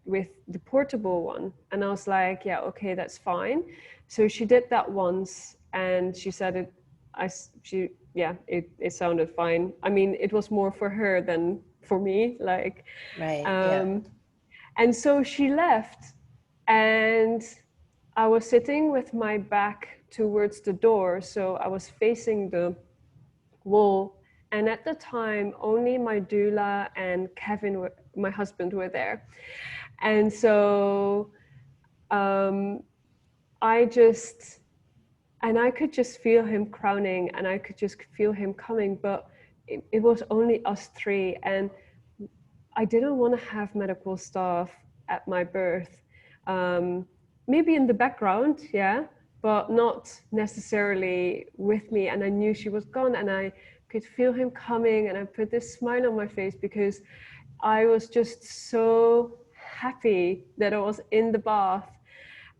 with the portable one? And I was like, yeah, okay, that's fine. So she did that once, and she said it sounded fine. I mean, it was more for her than for me, like, Right. Yeah. and so she left, and I was sitting with my back towards the door, so I was facing the wall. And at the time, only my doula and Kevin, my husband, were there. And so I could just feel him crowning, and I could just feel him coming, but it was only us three. And I didn't want to have medical staff at my birth. Maybe in the background, yeah, but not necessarily with me. And I knew she was gone, and I could feel him coming, and I put this smile on my face because I was just so happy that I was in the bath.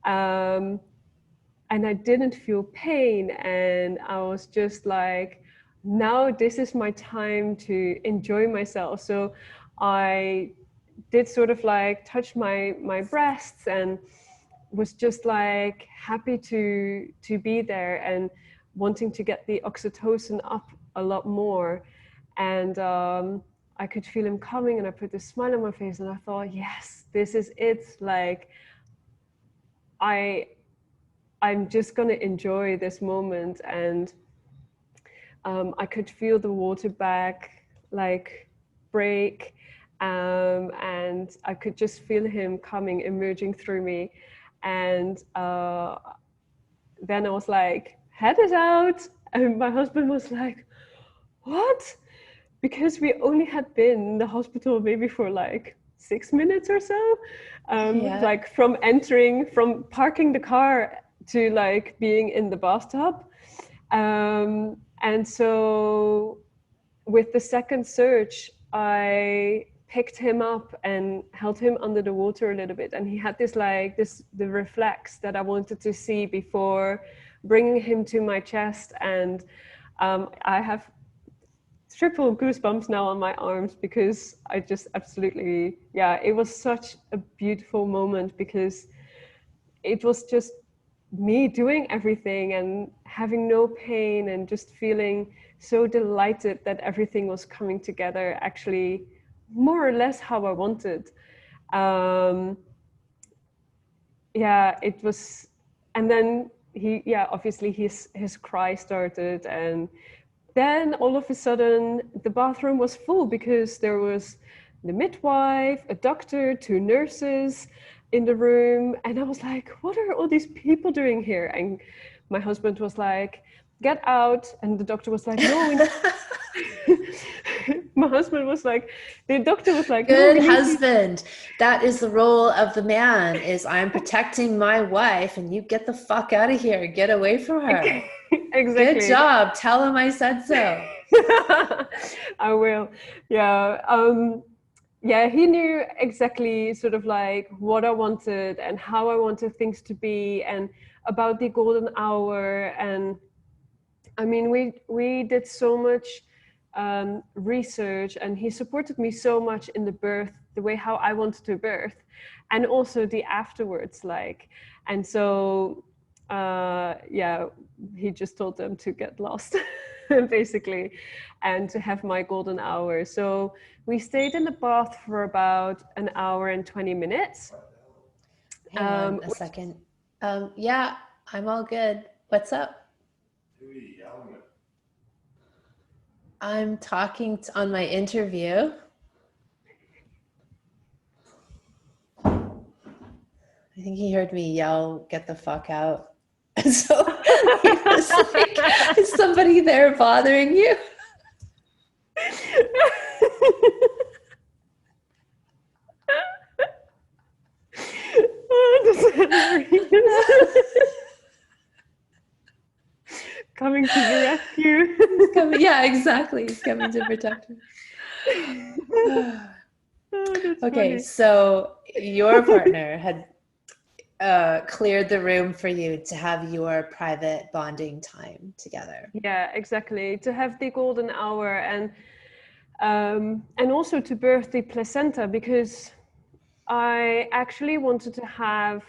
And I didn't feel pain, and I was just like, now this is my time to enjoy myself. So I did sort of like touch my breasts, and was just like happy to be there, and wanting to get the oxytocin up a lot more. And I could feel him coming, and I put this smile on my face, and I thought, yes, this is it. Like, I'm just going to enjoy this moment. And I could feel the water bag like break, and I could just feel him coming, emerging through me. And then I was like, head is out. And my husband was like, what? Because we only had been in the hospital maybe for like 6 minutes or so. Like from parking the car to like being in the bathtub. And so with the second search, I picked him up and held him under the water a little bit. And he had the reflex that I wanted to see before bringing him to my chest. And I have triple goosebumps now on my arms, because I just absolutely, it was such a beautiful moment, because it was just me doing everything and having no pain, and just feeling so delighted that everything was coming together, actually more or less how I wanted. It was. And then obviously his cry started, and then all of a sudden the bathroom was full, because there was the midwife, a doctor, 2 nurses in the room. And I was like, what are all these people doing here? And my husband was like, get out. And the doctor was like, no. My husband was like, the doctor was like, good husband. That is the role of the man, is I'm protecting my wife, and you get the fuck out of here. Get away from her. Exactly. Good job. Tell him I said so. I will. He knew exactly sort of like what I wanted and how I wanted things to be, and about the golden hour. And I mean, we did so much research, and he supported me so much in the birth, the way how I wanted to birth, and also the afterwards, like. And so he just told them to get lost basically, and to have my golden hour. So we stayed in the bath for about 1 hour and 20 minutes. Hang on a second. I'm all good. What's up? I'm talking on my interview. I think he heard me yell, get the fuck out. And so he was like, is somebody there bothering you? coming to the rescue. He's coming, yeah, exactly. He's coming to protect me. That's Okay, funny. so your partner had cleared the room for you to have your private bonding time together. Yeah, exactly. To have the golden hour and also to birth the placenta, because I actually wanted to have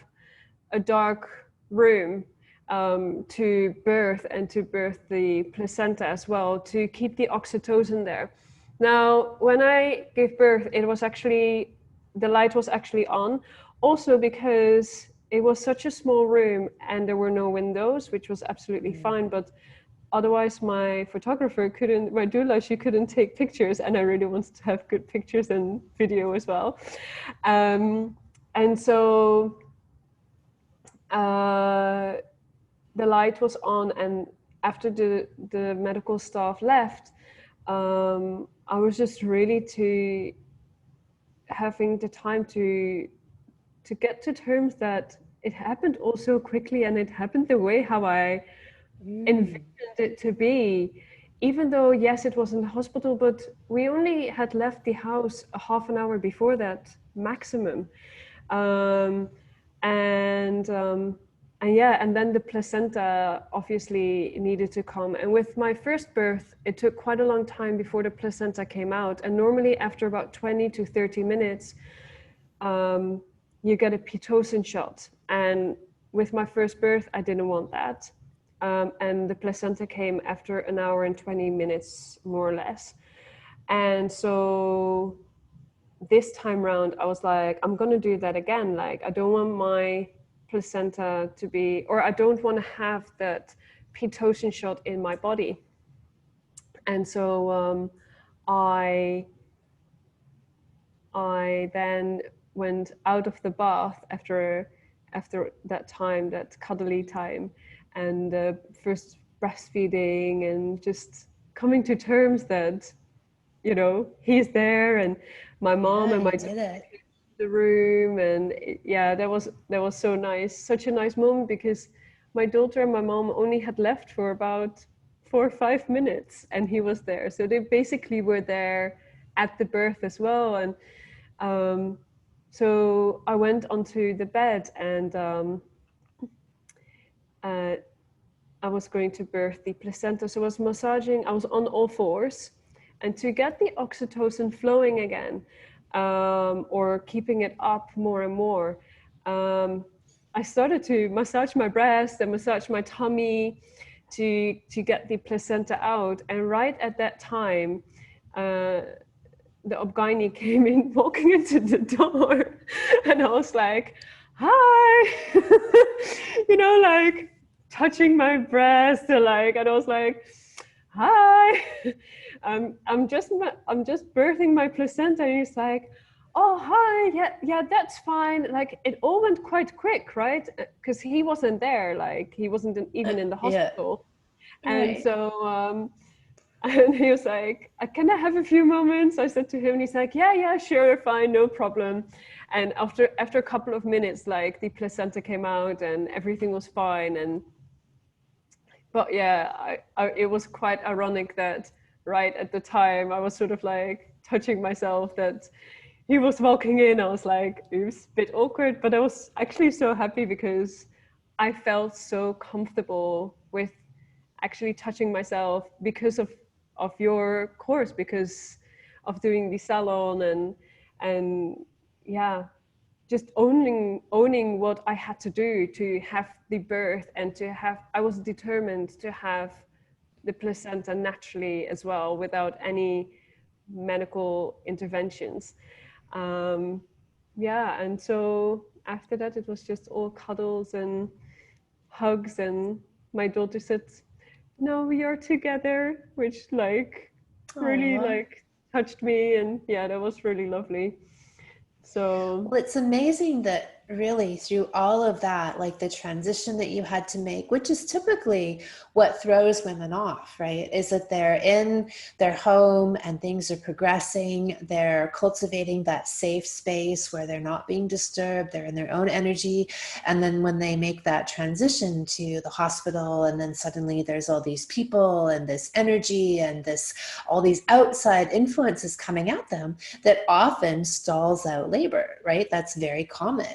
a dark room to birth and to birth the placenta as well, to keep the oxytocin there. Now, when I gave birth, it was actually, the light was actually on, also because it was such a small room and there were no windows, which was absolutely fine. But otherwise, my photographer couldn't, my doula, she couldn't take pictures, and I really wanted to have good pictures and video as well. And so the light was on, and after the medical staff left, I was just really to having the time to get to terms that it happened all so quickly, and it happened the way how I envisioned it to be. Even though, yes, it was in the hospital, but we only had left the house a half an hour before that maximum. And yeah, and then the placenta obviously needed to come. And with my first birth, it took quite a long time before the placenta came out. And normally after about 20 to 30 minutes, you get a Pitocin shot. And with my first birth, I didn't want that. And the placenta came after an hour and 20 minutes, more or less. And so this time round, I was like, I'm going to do that again. Like, I don't want my placenta to be, or I don't want to have that Pitocin shot in my body. And so I then went out of the bath after that time, that cuddly time, and first breastfeeding and just coming to terms that, you know, he's there, and my mom and my dad in the room, and yeah, that was so nice, such a nice moment, because my daughter and my mom only had left for about 4 or 5 minutes, and he was there. So they basically were there at the birth as well. And so I went onto the bed, and I was going to birth the placenta. So I was massaging, I was on all fours. And to get the oxytocin flowing again, or keeping it up more and more, I started to massage my breast and massage my tummy to get the placenta out. And right at that time, the Obgyni came in, walking into the door, and I was like, "Hi," you know, like touching my breast, and I was like, "Hi, I'm just birthing my placenta," and he's like, "Oh, hi, yeah, that's fine." Like, it all went quite quick, right? Because he wasn't there, like he wasn't even in the hospital, and so. And he was like, "Can I have a few moments?" I said to him, and he's like, yeah, sure, fine, no problem. And after a couple of minutes, like, the placenta came out and everything was fine. But yeah, it was quite ironic that right at the time I was sort of like touching myself, that he was walking in. I was like, oops, a bit awkward, but I was actually so happy because I felt so comfortable with actually touching myself because of your course, because of doing the salon, and yeah, just owning what I had to do to have the birth, and I was determined to have the placenta naturally as well, without any medical interventions. Yeah, and so after that, it was just all cuddles and hugs, and my daughter said, "No, we are together," which really touched me, and yeah, that was really lovely. So well, it's amazing that really through all of that, like the transition that you had to make, which is typically what throws women off, right? Is that they're in their home and things are progressing, they're cultivating that safe space where they're not being disturbed, they're in their own energy. And then when they make that transition to the hospital, and then suddenly there's all these people and this energy and this, all these outside influences coming at them, that often stalls out labor, right? That's very common.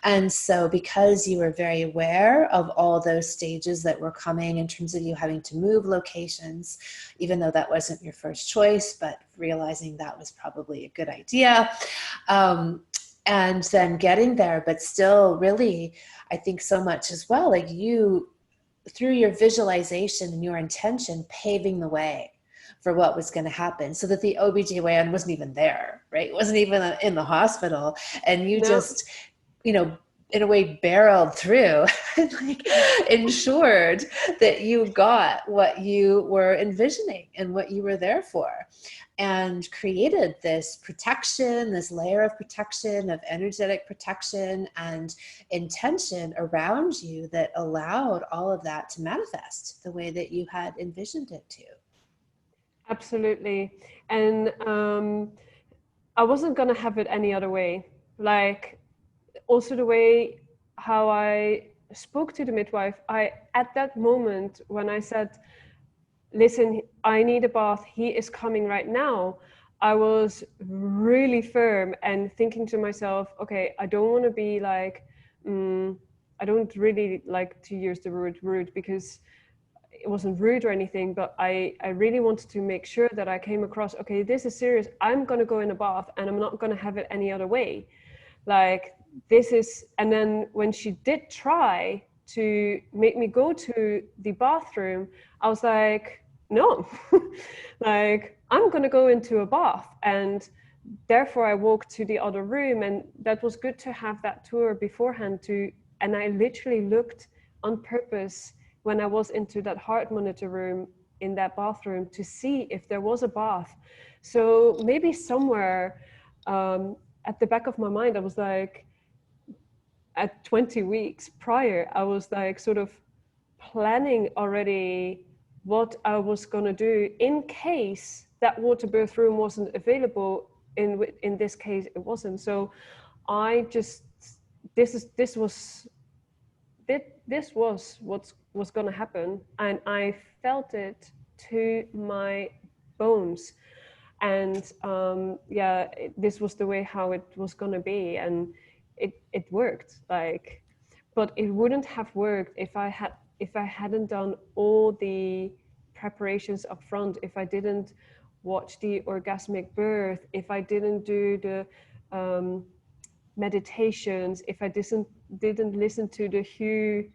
And so because you were very aware of all those stages that were coming in terms of you having to move locations, even though that wasn't your first choice, but realizing that was probably a good idea, and then getting there, but still really, I think so much as well, like you, through your visualization and your intention, paving the way for what was going to happen, so that the OBGYN wasn't even there, right? It wasn't even in the hospital. And you No. just, you know, in a way barreled through and like ensured that you got what you were envisioning and what you were there for, and created this protection, this layer of protection, of energetic protection and intention around you that allowed all of that to manifest the way that you had envisioned it to. Absolutely. And I wasn't going to have it any other way. Like, also the way how I spoke to the midwife, I, at that moment when I said, listen, I need a bath, he is coming right now, I was really firm and thinking to myself, okay, I don't want to be like, I don't really like to use the word rude, because it wasn't rude or anything, but I really wanted to make sure that I came across, okay, this is serious. I'm going to go in a bath and I'm not going to have it any other way. Like, this is, and then when she did try to make me go to the bathroom, I was like, no, like, I'm going to go into a bath. And therefore I walked to the other room, and that was good to have that tour beforehand to, and I literally looked on purpose when I was into that heart monitor room in that bathroom to see if there was a bath. So maybe somewhere at the back of my mind, I was like, at 20 weeks prior, I was like sort of planning already what I was going to do in case that water birth room wasn't available. In this case, it wasn't. So I just, this was what was going to happen, and I felt it to my bones. And this was the way how it was going to be, and it worked. Like, but it wouldn't have worked if I hadn't done all the preparations up front, if I didn't watch the orgasmic birth, if I didn't do the meditations, if I didn't listen to the hue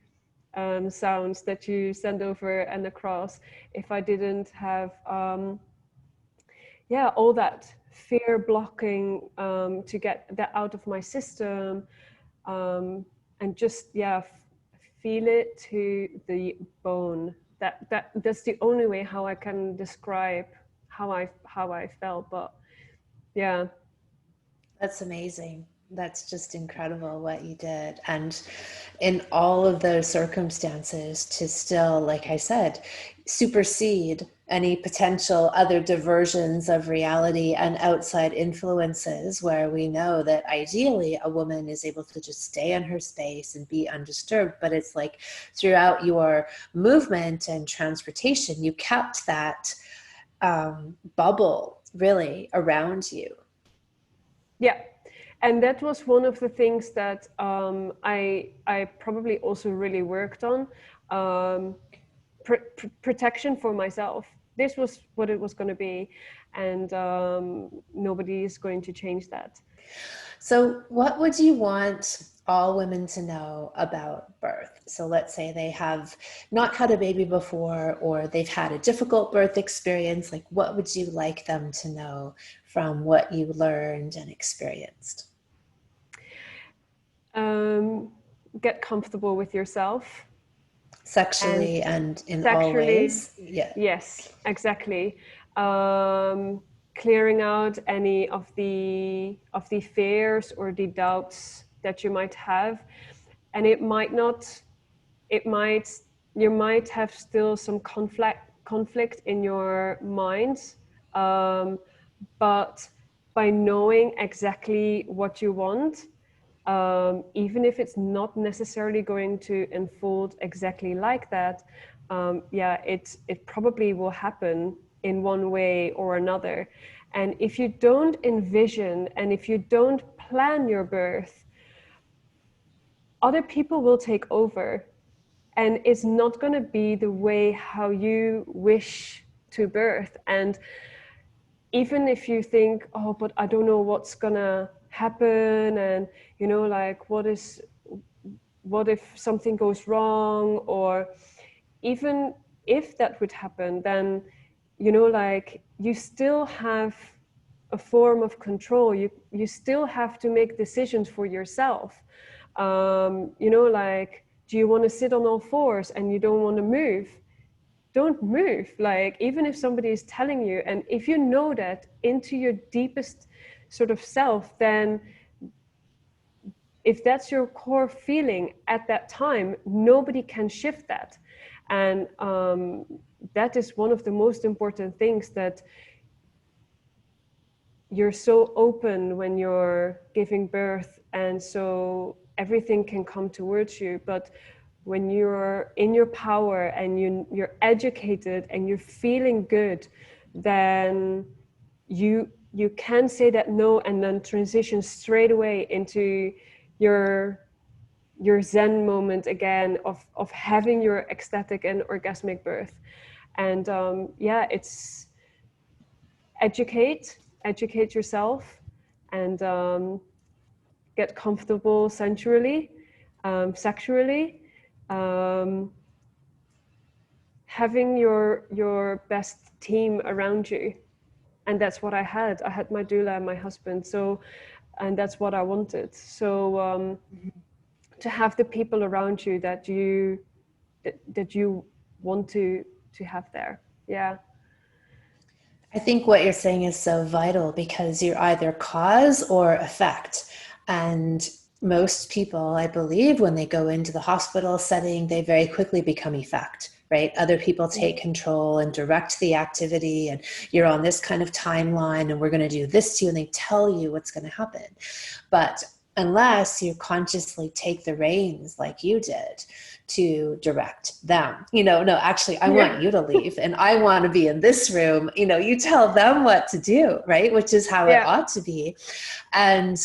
sounds that you send over and across, if I didn't have all that fear blocking to get that out of my system, and just feel it to the bone. That's the only way how I can describe how I felt. But yeah. That's amazing. That's just incredible what you did. And in all of those circumstances, to still, like I said, supersede any potential other diversions of reality and outside influences, where we know that ideally a woman is able to just stay in her space and be undisturbed. But it's like throughout your movement and transportation, you kept that bubble really around you. Yeah, and that was one of the things that I probably also really worked on, protection for myself. This was what it was going to be, and nobody is going to change that. So what would you want all women to know about birth? So let's say they have not had a baby before, or they've had a difficult birth experience. Like, what would you like them to know from what you learned and experienced? Get comfortable with yourself. Sexually and in all Sexually, ways? Yeah. yes, exactly. Clearing out any of the fears or the doubts that you might have, and it might not, you might have still some conflict in your mind, but by knowing exactly what you want, even if it's not necessarily going to unfold exactly like that, it probably will happen in one way or another. And if you don't envision and if you don't plan your birth, other people will take over, and it's not going to be the way how you wish to birth. And even if you think, oh, but I don't know what's going to happen, and like what if something goes wrong, or even if that would happen, then like you still have a form of control. You still have to make decisions for yourself. Like, do you want to sit on all fours and you don't want to move? Don't move. Like, even if somebody is telling you, and if you know that into your deepest sort of self, then if that's your core feeling at that time, nobody can shift that. And that is one of the most important things, that you're so open when you're giving birth, and so everything can come towards you. But when you're in your power and you're educated and you're feeling good, then you can say that no, and then transition straight away into your zen moment again of having your ecstatic and orgasmic birth. And it's educate yourself, and get comfortable sensually, sexually, having your best team around you. And that's what I had my doula and my husband, and that's what I wanted. So to have the people around you that you want to have there. Yeah. I think what you're saying is so vital, because you're either cause or effect. And most people, I believe, when they go into the hospital setting, they very quickly become effect, right? Other people take control and direct the activity, and you're on this kind of timeline, and we're going to do this to you, and they tell you what's going to happen. But unless you consciously take the reins like you did to direct them, no, actually, I want you to leave and I want to be in this room, you tell them what to do, right? Which is how it ought to be. And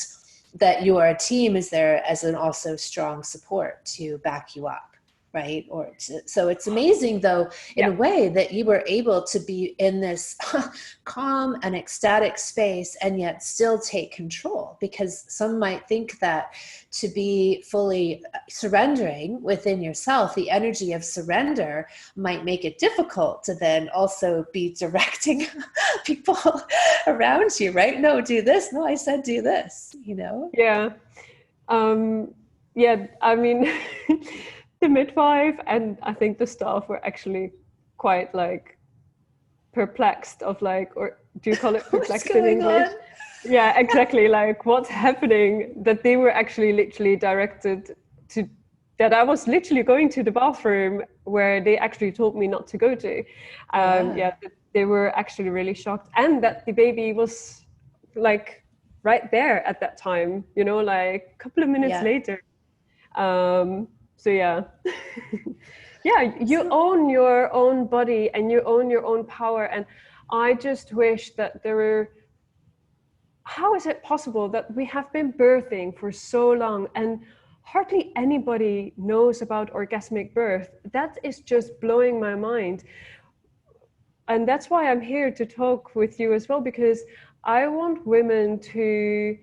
that your team is there as an also strong support to back you up, right? So it's amazing, though, in a way, that you were able to be in this calm and ecstatic space and yet still take control, because some might think that to be fully surrendering within yourself, the energy of surrender might make it difficult to then also be directing people around you, right? No, do this. No, I said do this, Yeah. I mean, the midwife and I think the staff were actually quite like perplexed of like, or do you call it perplexed in English? On? Yeah, exactly. Like, what's happening? That they were actually literally directed to, that I was literally going to the bathroom where they actually told me not to go to. They were actually really shocked, and that the baby was like right there at that time, like a couple of minutes later. So yeah. You own your own body and you own your own power. And I just wish that there were, how is it possible that we have been birthing for so long and hardly anybody knows about orgasmic birth? That is just blowing my mind. And that's why I'm here to talk with you as well, because I want women to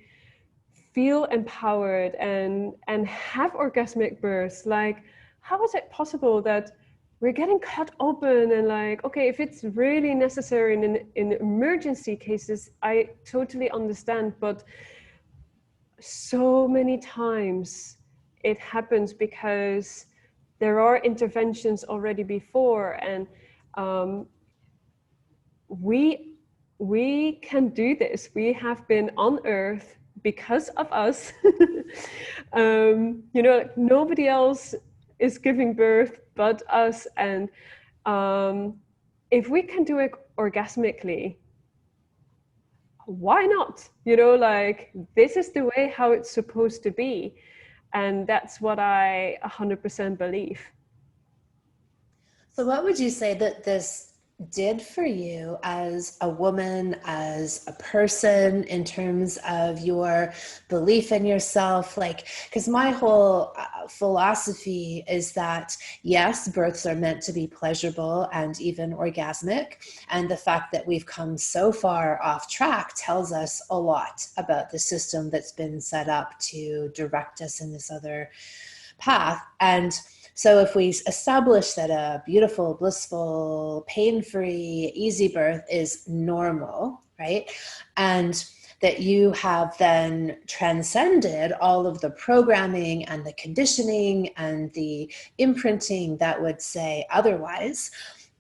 feel empowered and have orgasmic births. Like, how is it possible that we're getting cut open, and like, okay, if it's really necessary in emergency cases, I totally understand, but so many times it happens because there are interventions already before, and we can do this. We have been on earth because of us. You know, like nobody else is giving birth but us. And if we can do it orgasmically, why not? You know, like this is the way how it's supposed to be. And that's what I 100% believe. So, what would you say that this did for you as a woman, as a person, in terms of your belief in yourself? Like, because my whole philosophy is that, yes, births are meant to be pleasurable and even orgasmic. And the fact that we've come so far off track tells us a lot about the system that's been set up to direct us in this other path. And so if we establish that a beautiful, blissful, pain-free, easy birth is normal, right? And that you have then transcended all of the programming and the conditioning and the imprinting that would say otherwise,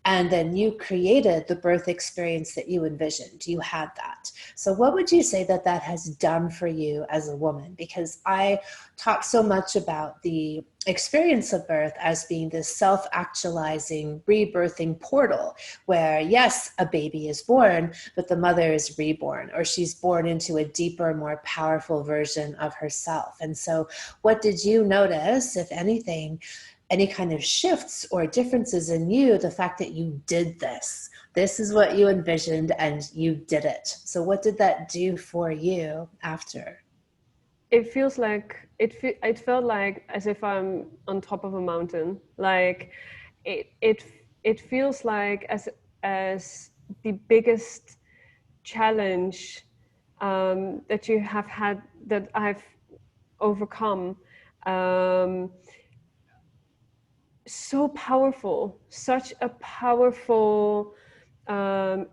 and then you created the birth experience that you envisioned. You had that. So what would you say that that has done for you as a woman? Because I talk so much about the experience of birth as being this self-actualizing, rebirthing portal where, yes, a baby is born, but the mother is reborn, or she's born into a deeper, more powerful version of herself. And so what did you notice, if anything, any kind of shifts or differences in you, the fact that you did this? This is what you envisioned and you did it. So what did that do for you after? It feels like it felt like as if I'm on top of a mountain. Like it feels like as the biggest challenge that you have had, that I've overcome. So powerful, such a powerful,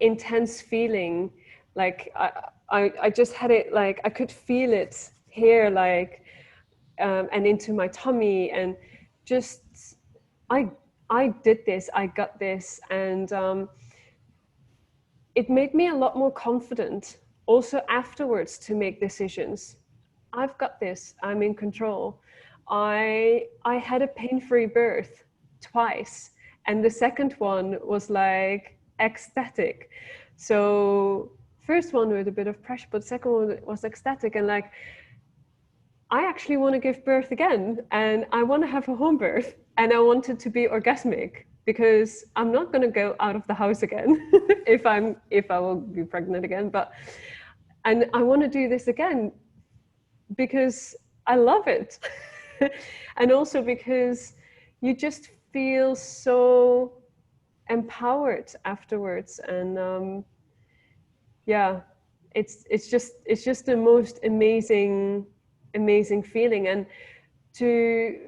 intense feeling. Like I just had it, like I could feel it here, like, and into my tummy, and just I did this, I got this, and it made me a lot more confident also afterwards to make decisions. I've got this, I'm in control. I had a pain-free birth twice, and the second one was like ecstatic. So first one with a bit of pressure, but second one was ecstatic, and like I actually want to give birth again, and I want to have a home birth, and I want it to be orgasmic, because I'm not going to go out of the house again if I will be pregnant again. And I want to do this again because I love it. And also because you just feel so empowered afterwards. And yeah, it's just the most amazing feeling. And to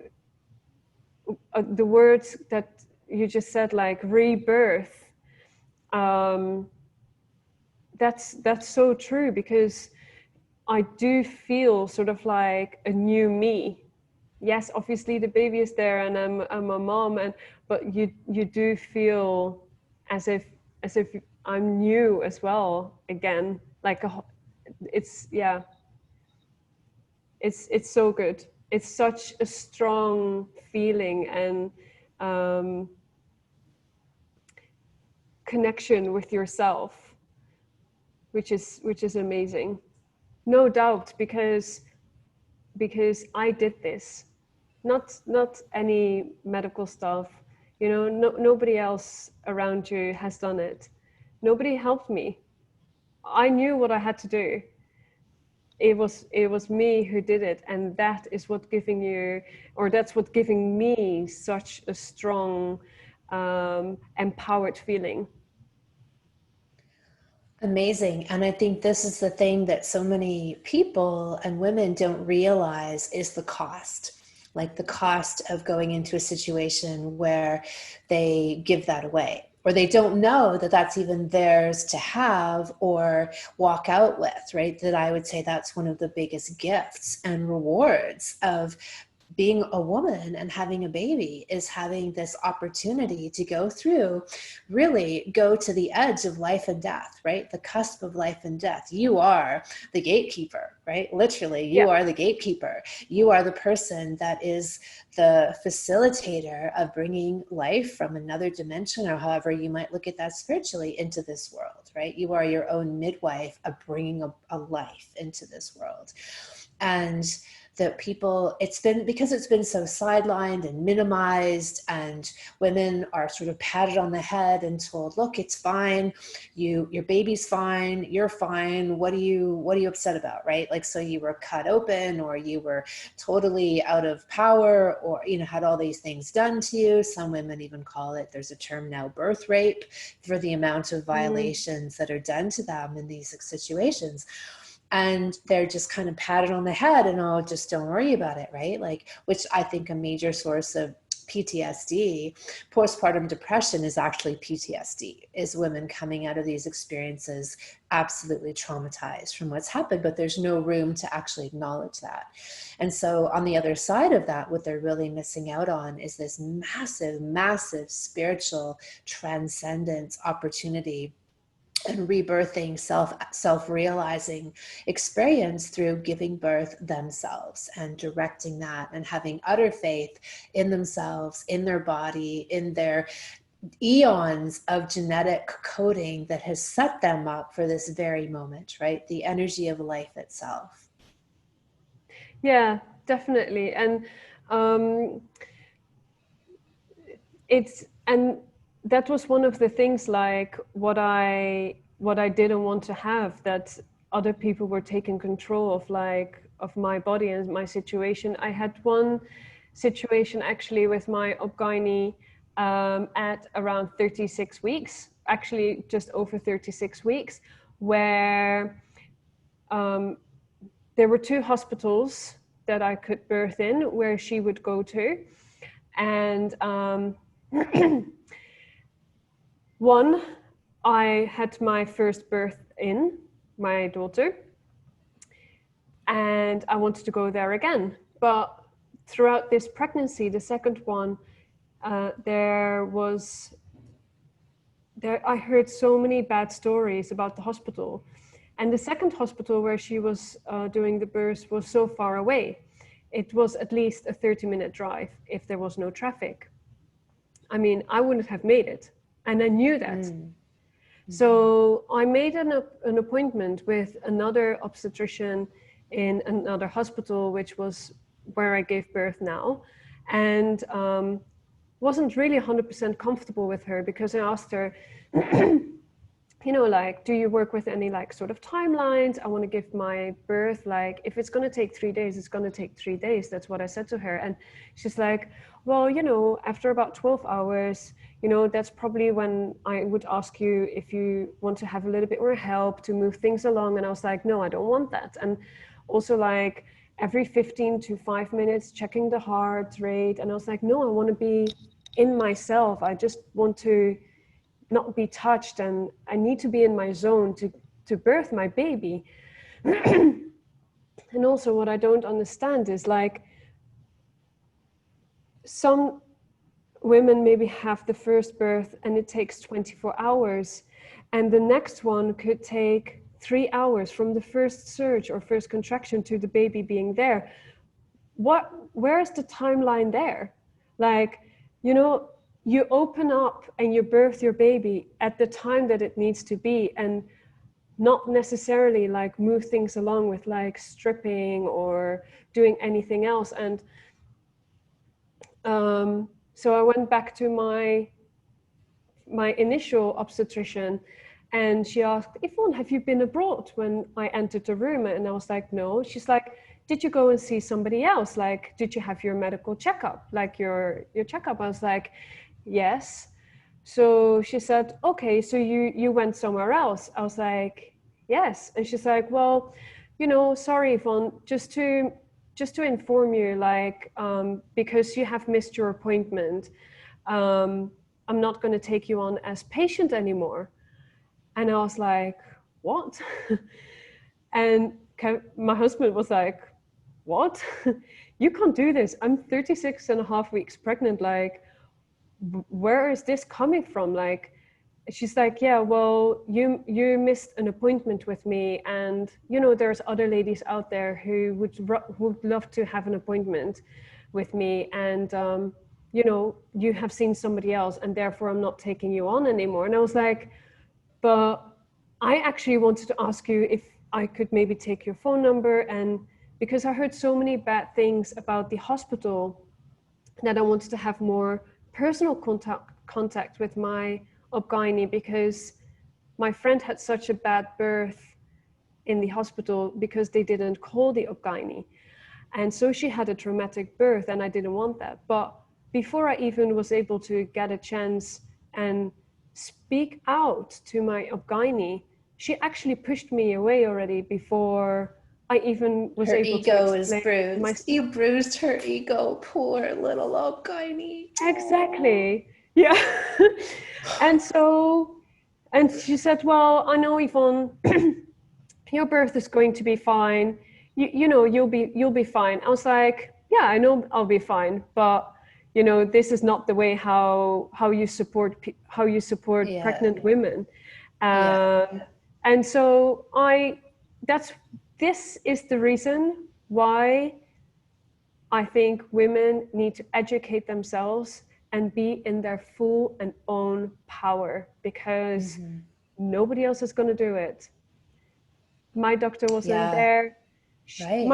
the words that you just said, like rebirth, that's so true, because I do feel sort of like a new me. Yes, obviously the baby is there, and I'm a mom, but you do feel as if I'm new as well again. Like it's so good. It's such a strong feeling, and connection with yourself, which is amazing. No doubt, because I did this, not any medical stuff, you know. Nobody else around you has done it. Nobody helped me. I knew what I had to do. It was me who did it, and that is what that's what giving me such a strong, empowered feeling. Amazing. And I think this is the thing that so many people and women don't realize is the cost. Like the cost of going into a situation where they give that away, or they don't know that that's even theirs to have or walk out with, right? That I would say that's one of the biggest gifts and rewards of being a woman and having a baby is having this opportunity to really go to the edge of life and death, right? The cusp of life and death. You are the gatekeeper, right? Literally, you are the gatekeeper. You are the person that is the facilitator of bringing life from another dimension, or however you might look at that spiritually, into this world, right? You are your own midwife of bringing a life into this world. And that people, because it's been so sidelined and minimized, and women are sort of patted on the head and told, look, it's fine, your baby's fine, you're fine, what are you upset about, right? Like, so you were cut open, or you were totally out of power, or had all these things done to you. Some women even call it, there's a term now, birth rape, for the amount of violations that are done to them in these situations. And they're just kind of patted on the head and, oh, just don't worry about it, right? Like, which I think a major source of PTSD, postpartum depression, is actually PTSD, is women coming out of these experiences absolutely traumatized from what's happened, but there's no room to actually acknowledge that. And so on the other side of that, what they're really missing out on is this massive, massive spiritual transcendence opportunity and rebirthing, self-realizing experience through giving birth themselves and directing that, and having utter faith in themselves, in their body, in their eons of genetic coding that has set them up for this very moment, right? The energy of life itself. Yeah, definitely. And that was one of the things, like what I didn't want to have, that other people were taking control of, like, of my body and my situation. I had one situation actually with my obgyne at around 36 weeks, actually just over 36 weeks, where there were 2 hospitals that I could birth in, where she would go to. And one, I had my first birth in, my daughter, and I wanted to go there again. But throughout this pregnancy, the second one, I heard so many bad stories about the hospital. And the second hospital where she was doing the birth was so far away. It was at least a 30-minute drive if there was no traffic. I mean, I wouldn't have made it. And I knew that. Mm-hmm. So I made an appointment with another obstetrician in another hospital, which was where I gave birth now. And wasn't really 100% comfortable with her, because I asked her, like, do you work with any, like, sort of timelines? I want to give my birth, like, if it's going to take 3 days, it's going to take 3 days. That's what I said to her. And she's like, well, after about 12 hours, that's probably when I would ask you if you want to have a little bit more help to move things along. And I was like, no, I don't want that. And also, like, every 15 to 5 minutes, checking the heart rate. And I was like, no, I want to be in myself. I just want to not be touched, and I need to be in my zone to birth my baby. And also, what I don't understand is, like, some women maybe have the first birth and it takes 24 hours, and the next one could take 3 hours from the first surge or first contraction to the baby being there. Where's the timeline there? Like, you open up and you birth your baby at the time that it needs to be, and not necessarily, like, move things along with, like, stripping or doing anything else. And so I went back to my initial obstetrician, and she asked, Yvonne, have you been abroad, when I entered the room? And I was like, no. She's like, did you go and see somebody else? Like, did you have your medical checkup, like your checkup? I was like, yes. So she said, okay, so you went somewhere else? I was like, yes. And she's like, well, sorry, Yvonne, just to inform you, like, because you have missed your appointment, I'm not going to take you on as patient anymore. And I was like, what? And my husband was like, what? you can't do this. I'm 36 and a half weeks pregnant. Like, where is this coming from? Like, she's like, yeah, well, you missed an appointment with me, and you know, there's other ladies out there who would love to have an appointment with me, and you know, you have seen somebody else, and therefore I'm not taking you on anymore. And I was like, but I actually wanted to ask you if I could maybe take your phone number, and because I heard so many bad things about the hospital, that I wanted to have more personal contact with my ob-gynae, because my friend had such a bad birth in the hospital because they didn't call the ob-gynae. And so she had a traumatic birth, and I didn't want that. But before I even was able to get a chance and speak out to my ob-gynae, she actually pushed me away already before I even was her able ego to is explain bruised. You bruised her ego, poor little old gynae. Exactly. Yeah. And so, and she said, well, I know, Yvonne, your birth is going to be fine. You know, you'll be fine. I was like, yeah, I know I'll be fine, but you know, this is not the way how you support pregnant women. And so this is the reason why I think women need to educate themselves and be in their full and own power, because nobody else is going to do it. My doctor wasn't there. Right.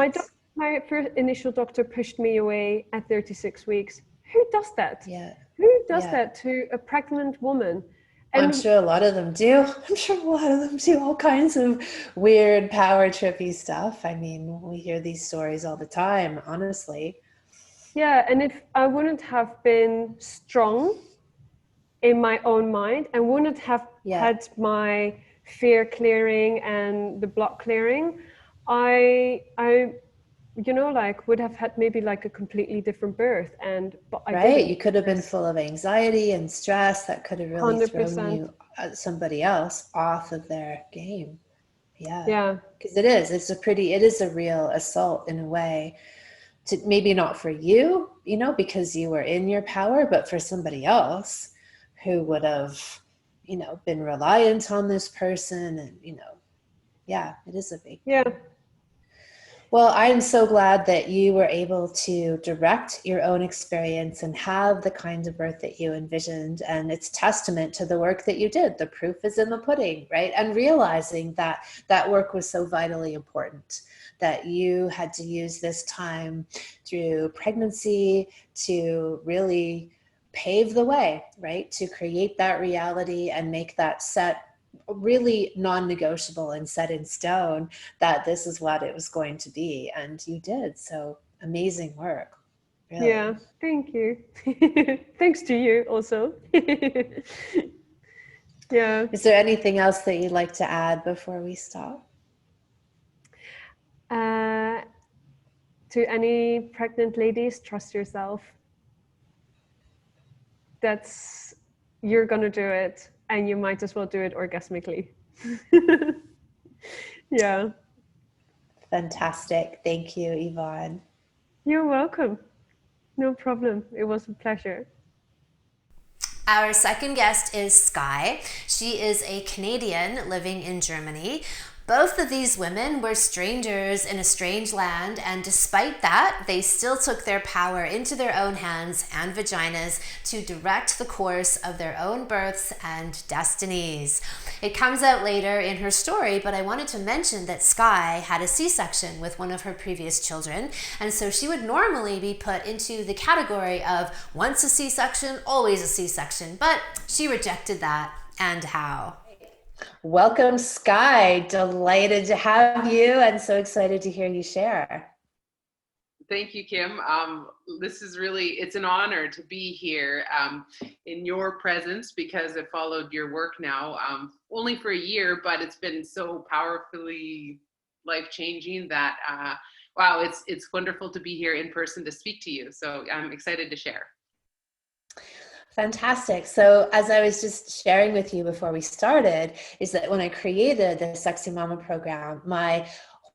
My first initial doctor pushed me away at 36 weeks. Who does that? Yeah. Who does that to a pregnant woman? And I'm sure a lot of them do. I'm sure a lot of them do all kinds of weird, power trippy stuff. I mean, we hear these stories all the time, honestly. Yeah, and if I wouldn't have been strong in my own mind, and wouldn't have had my fear clearing and the block clearing, I you know, like, would have had maybe like a completely different birth. But I didn't. You could have been full of anxiety and stress that could have really 100%. thrown you, somebody else, off of their game. Yeah. Because it is a real assault in a way. To maybe not for you, you know, because you were in your power, but for somebody else who would have, you know, been reliant on this person, and, you know, it is a big thing. Well, I'm so glad that you were able to direct your own experience and have the kind of birth that you envisioned. And it's testament to the work that you did. The proof is in the pudding, right? And realizing that that work was so vitally important, that you had to use this time through pregnancy to really pave the way, right? To create that reality and make that set really non-negotiable and set in stone, that this is what it was going to be. And you did. So amazing work. Really. Yeah, thank you. Thanks to you also. Yeah. Is there anything else that you'd like to add before we stop? To any pregnant ladies, trust yourself. You're gonna do it, and you might as well do it orgasmically. Yeah. Fantastic. Thank you, Yvonne. You're welcome. No problem. It was a pleasure. Our second guest is Sky. She is a Canadian living in Germany. Both of these women were strangers in a strange land, and despite that, they still took their power into their own hands and vaginas to direct the course of their own births and destinies. It comes out later in her story, but I wanted to mention that Sky had a C-section with one of her previous children, and so she would normally be put into the category of once a C-section, always a C-section, but she rejected that. And how? Welcome, Sky. Delighted to have you, and so excited to hear you share. Thank you, Kim. This is it's an honor to be here in your presence, because I followed your work now only for a year, but it's been so powerfully life-changing that, wow, it's wonderful to be here in person to speak to you. So I'm excited to share. Fantastic. So as I was just sharing with you before we started, is that when I created the Sexy Mama program, my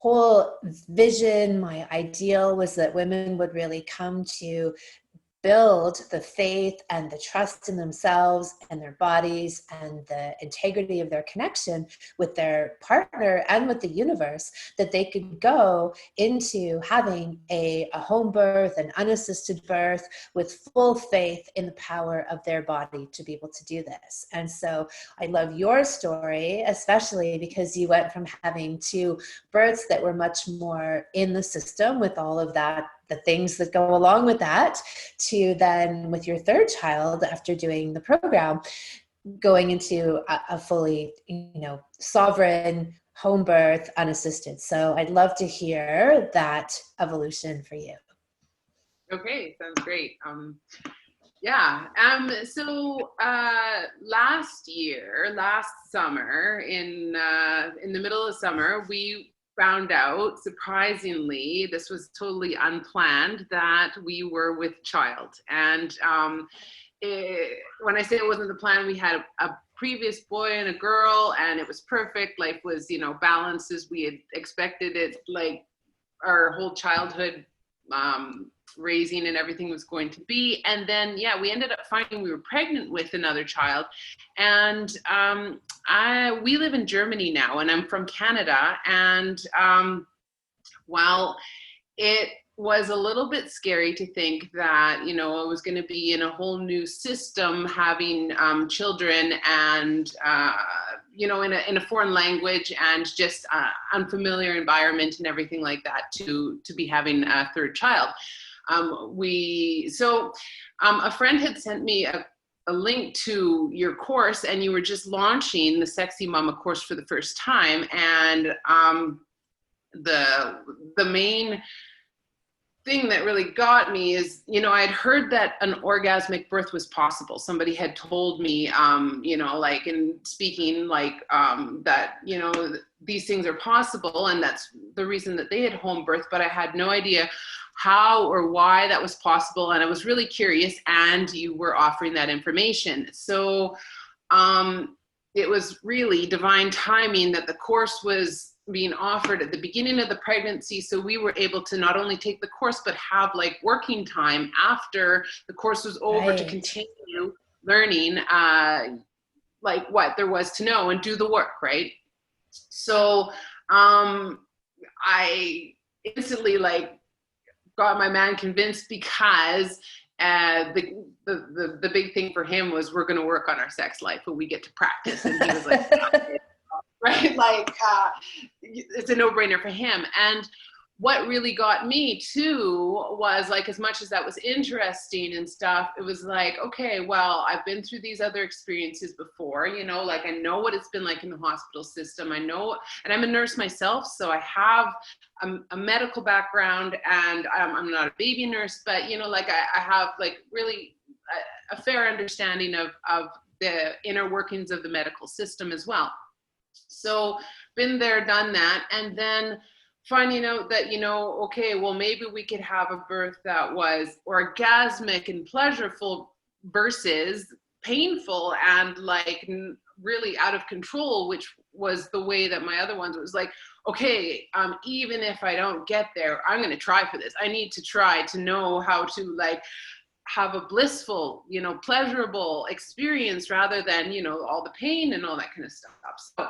whole vision, my ideal was that women would really come to build the faith and the trust in themselves and their bodies and the integrity of their connection with their partner and with the universe, that they could go into having a home birth, an unassisted birth, with full faith in the power of their body to be able to do this. And so I love your story, especially because you went from having 2 births that were much more in the system with all of that, the things that go along with that, to then with your 3rd child, after doing the program, going into a fully, sovereign home birth, unassisted. So I'd love to hear that evolution for you. Okay, sounds great. Yeah. So last summer, in the middle of summer, we found out, surprisingly, this was totally unplanned, that we were with child. And when I say it wasn't the plan, we had a previous boy and a girl, and it was perfect. Life was, balanced as we had expected it, like our whole childhood raising and everything was going to be. And then, we ended up finding we were pregnant with another child. And we live in Germany now, and I'm from Canada. And while it was a little bit scary to think that, I was going to be in a whole new system, having children, and in a foreign language, and just unfamiliar environment and everything like that, to be having a 3rd child. A friend had sent me a link to your course, and you were just launching the Sexy Mama course for the first time. And the main thing that really got me is, I'd heard that an orgasmic birth was possible. Somebody had told me, like in speaking, like that, these things are possible, and that's the reason that they had home birth, but I had no idea how or why that was possible. And I was really curious, and you were offering that information. So it was really divine timing that the course was being offered at the beginning of the pregnancy. So we were able to not only take the course, but have like working time after the course was over, to continue learning like what there was to know and do the work, right? So I instantly got my man convinced, because the big thing for him was, we're going to work on our sex life and we get to practice. And he was like, right? It's a no-brainer for him. And what really got me too was, as much as that was interesting and stuff, it was like, okay, well, I've been through these other experiences before, I know what it's been like in the hospital system. I know, and I'm a nurse myself, so I have a medical background, and I'm not a baby nurse, but I have really a fair understanding of the inner workings of the medical system as well. So been there, done that. And then finding out that, okay, well, maybe we could have a birth that was orgasmic and pleasureful versus painful and really out of control, which was the way that my other ones was okay, even if I don't get there, I'm going to try for this. I need to try to know how to have a blissful, pleasurable experience, rather than, all the pain and all that kind of stuff. So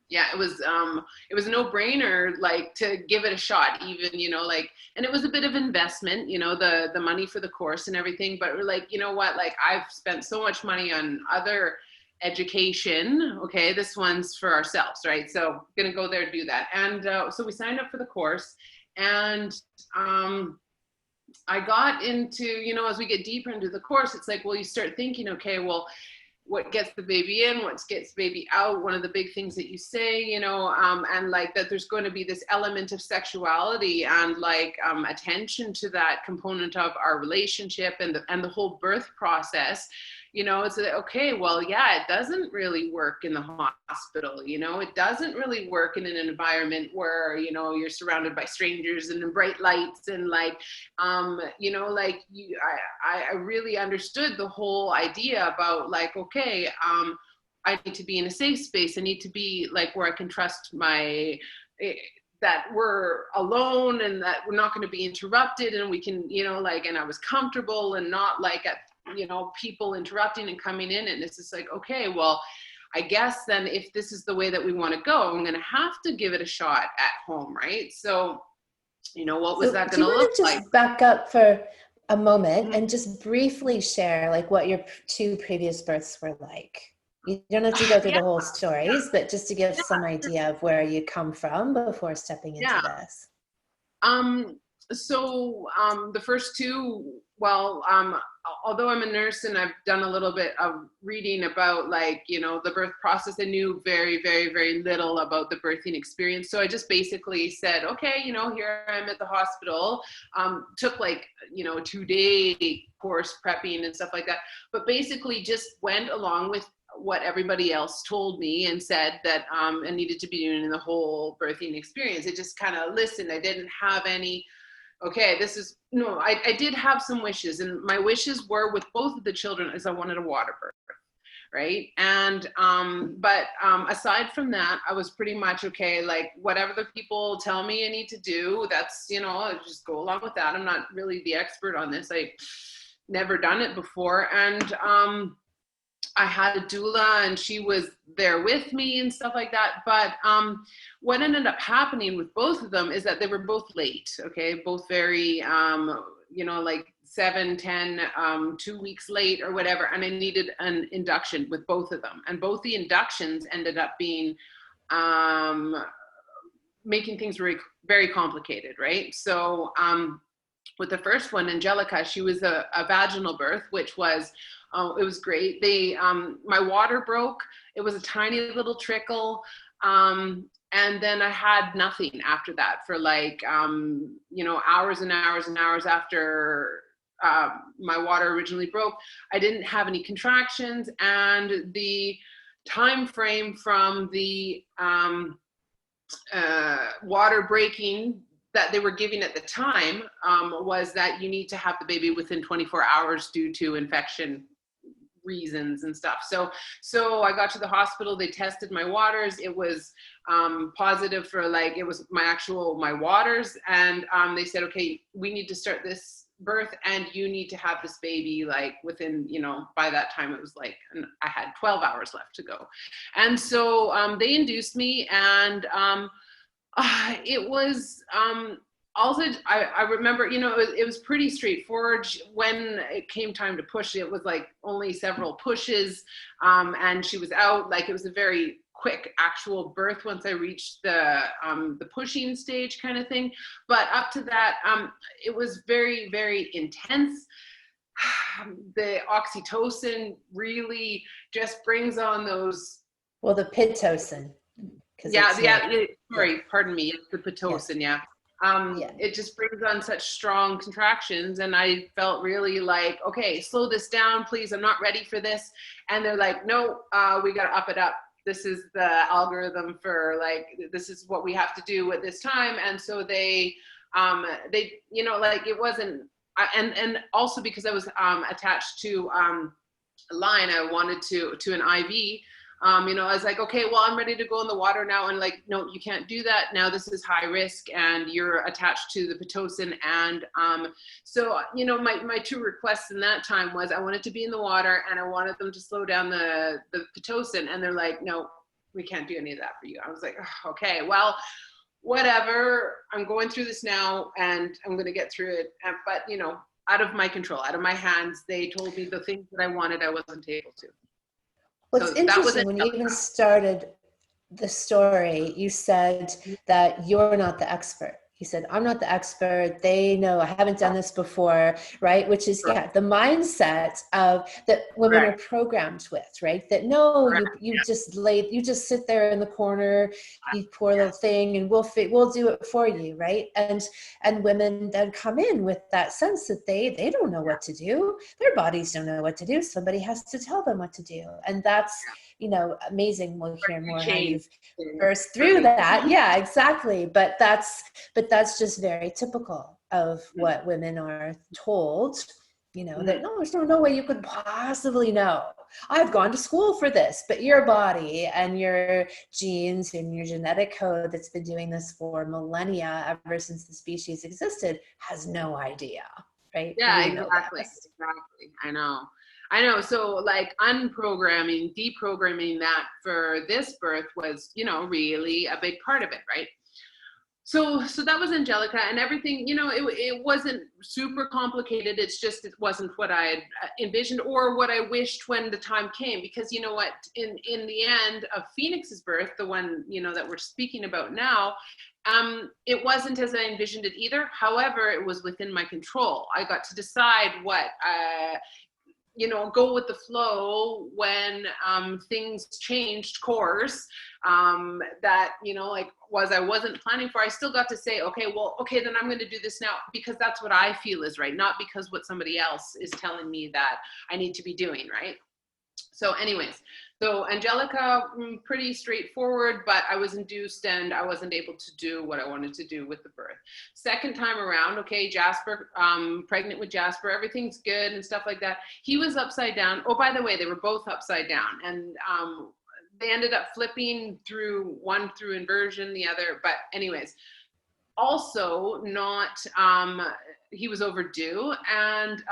yeah, it was a no-brainer, to give it a shot, even, and it was a bit of investment, the money for the course and everything, but we're you know what, I've spent so much money on other education. Okay, this one's for ourselves, right? So gonna go there to do that. And so we signed up for the course, and I got into, as we get deeper into the course, it's well, you start thinking, okay, well, what gets the baby in, what gets the baby out. One of the big things that you say, and that there's going to be this element of sexuality and attention to that component of our relationship and the whole birth process. It's okay, well, yeah, it doesn't really work in the hospital. It doesn't really work in an environment where, you're surrounded by strangers and bright lights and I really understood the whole idea about okay, I need to be in a safe space. I need to be where I can trust that we're alone and that we're not going to be interrupted, and we can, you know, like, and I was comfortable and not like at, you know, people interrupting and coming in. And it's just like, okay, well, I guess then if this is the way that we want to go, I'm going to have to give it a shot at home, right? So, you know, what was that going to look like? Just back up for a moment and just briefly share like what your two previous births were like. You don't have to go through the whole stories, but just to give some idea of where you come from before stepping into this. So the first two, well, although I'm a nurse and I've done a little bit of reading about, like, you know, the birth process, I knew very, very, very little about the birthing experience. So I just basically said, okay, you know, here I'm at the hospital. Took like, you know, a 2-day course prepping and stuff like that. But basically just went along with what everybody else told me and said that I needed to be doing in the whole birthing experience. It just kind of listened. I didn't have any, okay, this is, no, I did have some wishes, and my wishes were with both of the children is I wanted a water birth, right? And, but aside from that, I was pretty much, okay, like whatever the people tell me I need to do, that's, you know, I just go along with that. I'm not really the expert on this. I never done it before. And, I had a doula and she was there with me and stuff like that. But what ended up happening with both of them is that they were both late, okay? Both very, you know, like 7, 10, 2 weeks late or whatever. And I needed an induction with both of them. And both the inductions ended up being, making things very, very complicated, right? So with the first one, Angelica, she was a vaginal birth, which was, it was great. My water broke. It was a tiny little trickle. And then I had nothing after that for like, you know, hours and hours and hours after my water originally broke. I didn't have any contractions, and the time frame from the water breaking that they were giving at the time was that you need to have the baby within 24 hours due to infection reasons and stuff. So I got to the hospital, they tested my waters. It was positive for, like, it was my waters. And they said, okay, we need to start this birth and you need to have this baby like within, you know, by that time it was like, I had 12 hours left to go. And so they induced me, and it was also, I remember, you know, it was pretty straightforward. When it came time to push, it was like only several pushes, and she was out. Like, it was a very quick actual birth once I reached the pushing stage kind of thing. But up to that, it was very, very intense. The oxytocin really just brings on those. Well, the pitocin. Sorry, pardon me. It's the pitocin, yeah. It just brings on such strong contractions, and I felt really like, okay, slow this down, please. I'm not ready for this. And they're like, no, we got to up it up. This is the algorithm for, like, this is what we have to do at this time. And so they, you know, like, it wasn't, and also because I was attached to a line, I wanted to an IV. You know, I was like, okay, well, I'm ready to go in the water now. And like, no, you can't do that. Now this is high risk and you're attached to the pitocin. And so, you know, my two requests in that time was I wanted to be in the water and I wanted them to slow down the pitocin. And they're like, no, we can't do any of that for you. I was like, oh, okay, well, whatever. I'm going through this now and I'm going to get through it. But, you know, out of my control, out of my hands, they told me the things that I wanted, I wasn't able to. Well, it's interesting, when you even started the story, you said that you're not the expert. He said, I'm not the expert. They know, I haven't done this before, right? Which is, the mindset of that women are programmed with, right? That no, you just sit there in the corner, you poor little thing, and we'll do it for you, right? And women then come in with that sense that they don't know what to do. Their bodies don't know what to do. Somebody has to tell them what to do. And that's, you know, amazing. We'll hear more how you've burst through that. Yeah, exactly. But that's just very typical of what women are told, you know, that no, there's no way you could possibly know. I've gone to school for this, but your body and your genes and your genetic code that's been doing this for millennia, ever since the species existed, has no idea, right? Yeah, We know exactly. best. Exactly. I know. So like unprogramming, deprogramming that for this birth was, you know, really a big part of it, right? So that was Angelica, and everything, you know, it wasn't super complicated. It's just, it wasn't what I had envisioned or what I wished when the time came, because you know what, in the end of Phoenix's birth, the one, you know, that we're speaking about now, it wasn't as I envisioned it either. However, it was within my control. I got to decide what, you know, go with the flow when things changed course, that, you know, like I wasn't planning for. I still got to say, okay, then I'm going to do this now because that's what I feel is right, not because what somebody else is telling me that I need to be doing, right? So anyways, so Angelica, pretty straightforward, but I was induced and I wasn't able to do what I wanted to do with the birth. Second time around, okay, Jasper, pregnant with Jasper, everything's good and stuff like that. He was upside down. Oh, by the way, they were both upside down, and they ended up flipping through, one through inversion, the other, but anyways, also not, he was overdue, and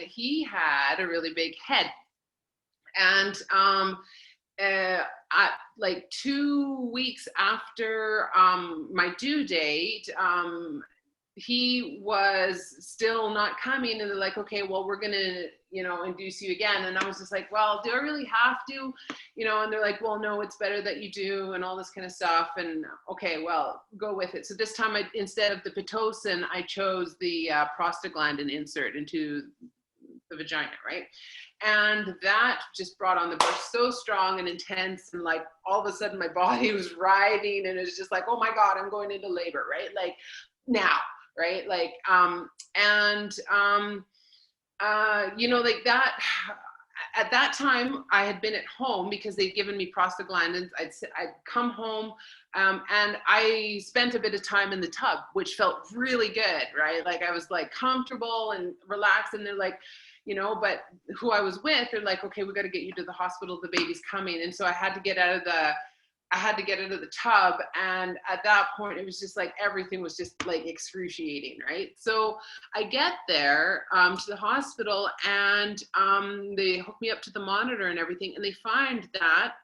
he had a really big head. And at like 2 weeks after my due date, he was still not coming, and they're like, okay, well, we're gonna, you know, induce you again. And I was just like, well, do I really have to, you know? And they're like, well, no, it's better that you do, and all this kind of stuff. And okay, well, go with it. So this time, instead of the Pitocin, I chose the prostaglandin insert into the vagina, right? And that just brought on the birth so strong and intense, and like all of a sudden my body was writhing, and it was just like, oh my God, I'm going into labor, right? Like now, right? Like, you know, like that, at that time I had been at home because they'd given me prostaglandins. I'd come home, and I spent a bit of time in the tub, which felt really good, right? Like I was like comfortable and relaxed, and they're like, you know, but who I was with, they're like, okay, we got to get you to the hospital. The baby's coming. And so I had to get out of the tub. And at that point, it was just like, everything was just like excruciating. Right. So I get there to the hospital, and they hook me up to the monitor and everything. And they find that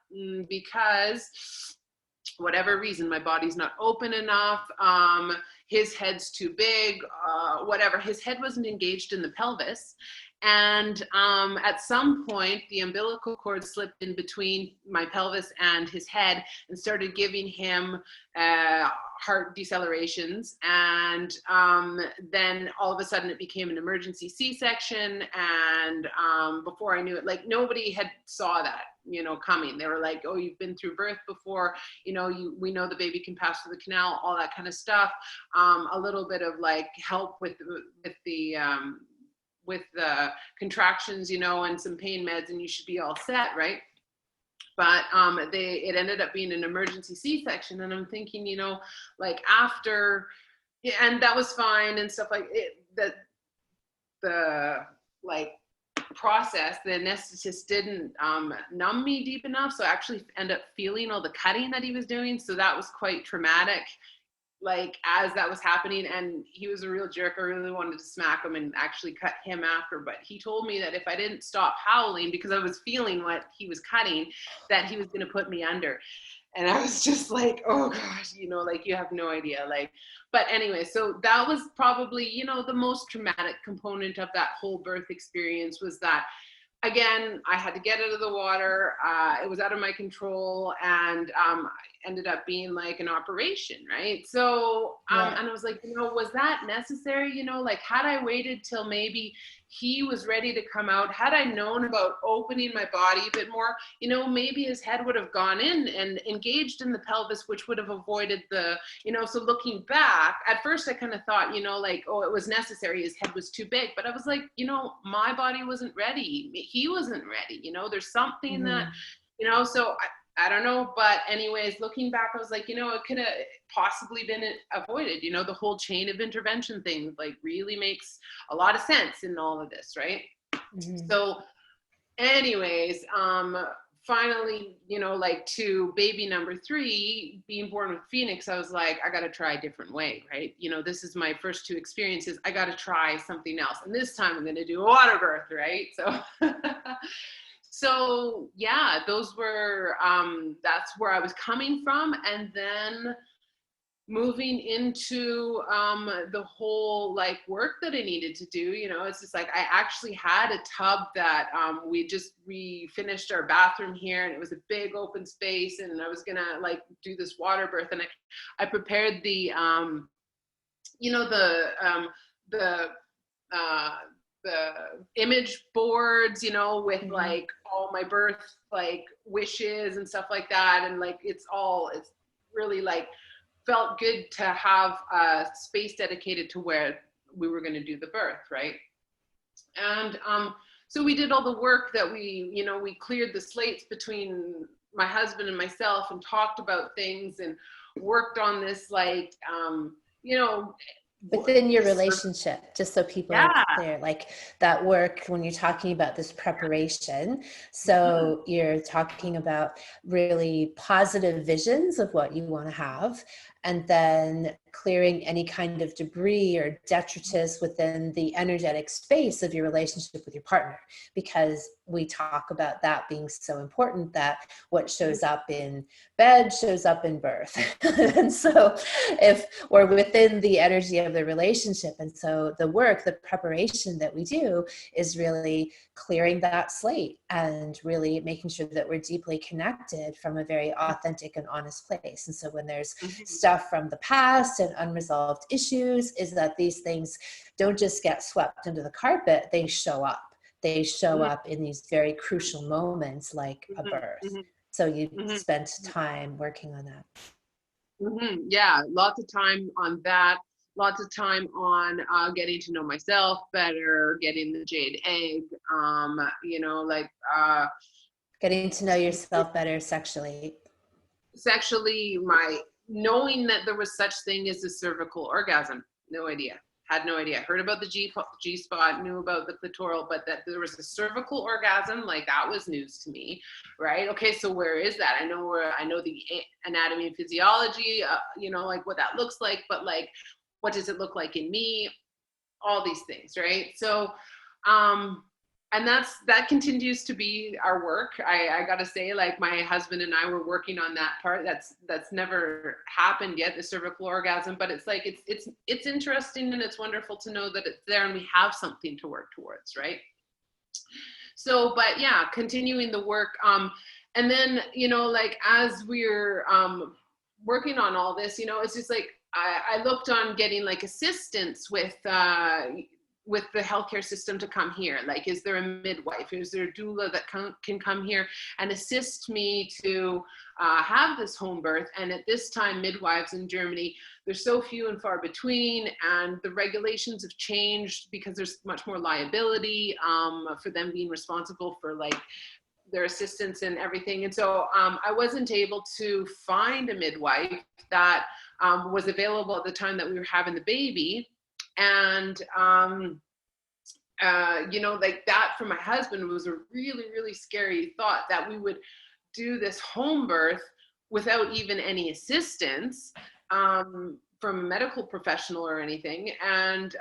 because whatever reason, my body's not open enough, his head's too big, whatever, his head wasn't engaged in the pelvis. And at some point, the umbilical cord slipped in between my pelvis and his head and started giving him heart decelerations. And then all of a sudden it became an emergency C-section. And before I knew it, like nobody had saw that, you know, coming. They were like, oh, you've been through birth before, you know, we know the baby can pass through the canal, all that kind of stuff. A little bit of like help with the contractions, you know, and some pain meds, and you should be all set, right? But it ended up being an emergency C-section, and I'm thinking, you know, like after, and that was fine and stuff like it. The like process, the anesthetist didn't numb me deep enough, so I actually ended up feeling all the cutting that he was doing. So that was quite traumatic, like as that was happening. And he was a real jerk. I really wanted to smack him and actually cut him after, but he told me that if I didn't stop howling because I was feeling what he was cutting, that he was going to put me under. And I was just like, oh gosh, you know, like you have no idea. Like, but anyway, so that was probably, you know, the most traumatic component of that whole birth experience was that, again, I had to get out of the water. It was out of my control, and ended up being like an operation, right? So, and I was like, you know, was that necessary? You know, like had I waited till maybe he was ready to come out, had I known about opening my body a bit more, you know, maybe his head would have gone in and engaged in the pelvis, which would have avoided the, you know, so looking back, at first I kind of thought, you know, like, oh, it was necessary, his head was too big, but I was like, you know, my body wasn't ready, he wasn't ready, you know, there's something that, you know, so I don't know. But anyways, looking back, I was like, it could have possibly been avoided. The whole chain of intervention thing like really makes a lot of sense in all of this, right? Mhm. So anyways, finally, like to baby number 3 being born with Phoenix, I was like, I got to try a different way, right? This is my first 2 experiences. I got to try something else. And this time I'm going to do a water birth, right? So, so yeah, those were, that's where I was coming from. And then moving into the whole like work that I needed to do, it's just like I actually had a tub that we finished our bathroom here, and it was a big open space, and I was gonna like do this water birth, and I prepared the the image boards, with Mhm. like all my birth like wishes and stuff like that, and like it's really like felt good to have a space dedicated to where we were going to do the birth, right? And so we did all the work that we cleared the slates between my husband and myself and talked about things and worked on this like, Within your relationship, just so people are yeah. clear, like that work when you're talking about this preparation. So you're talking about really positive visions of what you want to have, and then clearing any kind of debris or detritus within the energetic space of your relationship with your partner, because we talk about that being so important, that what shows up in bed shows up in birth. And so if we're within the energy of the relationship, and so the work, the preparation that we do is really clearing that slate and really making sure that we're deeply connected from a very authentic and honest place. And so when there's stuff from the past and unresolved issues, is that these things don't just get swept under the carpet, they show up. They show up in these very crucial moments like a birth. So you spent time working on that. Yeah, lots of time on that. Lots of time on getting to know myself better, getting the jade egg, Getting to know yourself better sexually. sexually, knowing that there was such thing as a cervical orgasm. No idea. Had no idea. Heard about the G spot, knew about the clitoral, but that there was a cervical orgasm, like that was news to me, right? Okay, so where is that? I know the anatomy and physiology, like what that looks like, but like, what does it look like in me? All these things, right? So, and that continues to be our work. I gotta say, like my husband and I were working on that part. That's never happened yet, the cervical orgasm, but it's like it's interesting, and it's wonderful to know that it's there and we have something to work towards, right? So, but yeah, continuing the work, and then like as we're working on all this, it's just like I looked on getting like assistance with the healthcare system to come here. Like, is there a midwife? Is there a doula that can come here and assist me to have this home birth? And at this time, midwives in Germany, they're so few and far between, and the regulations have changed because there's much more liability for them being responsible for like their assistance and everything. And so I wasn't able to find a midwife that was available at the time that we were having the baby. And, like that for my husband was a really, really scary thought that we would do this home birth without even any assistance from a medical professional or anything. And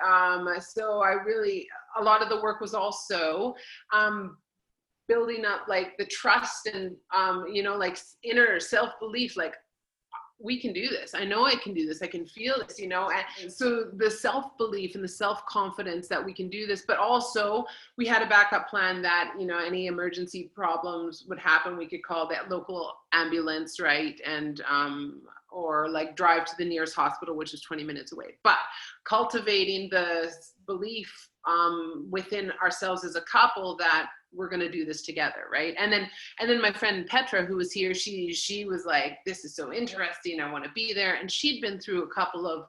so a lot of the work was also building up like the trust and, like inner self-belief, like, we can do this. I know I can do this. I can feel this, and so the self-belief and the self-confidence that we can do this, but also we had a backup plan that, any emergency problems would happen, we could call that local ambulance, right? And, or like drive to the nearest hospital, which is 20 minutes away. But cultivating the belief within ourselves as a couple that we're going to do this together, right? And then my friend Petra, who was here, she was like, this is so interesting, I want to be there. And she'd been through a couple of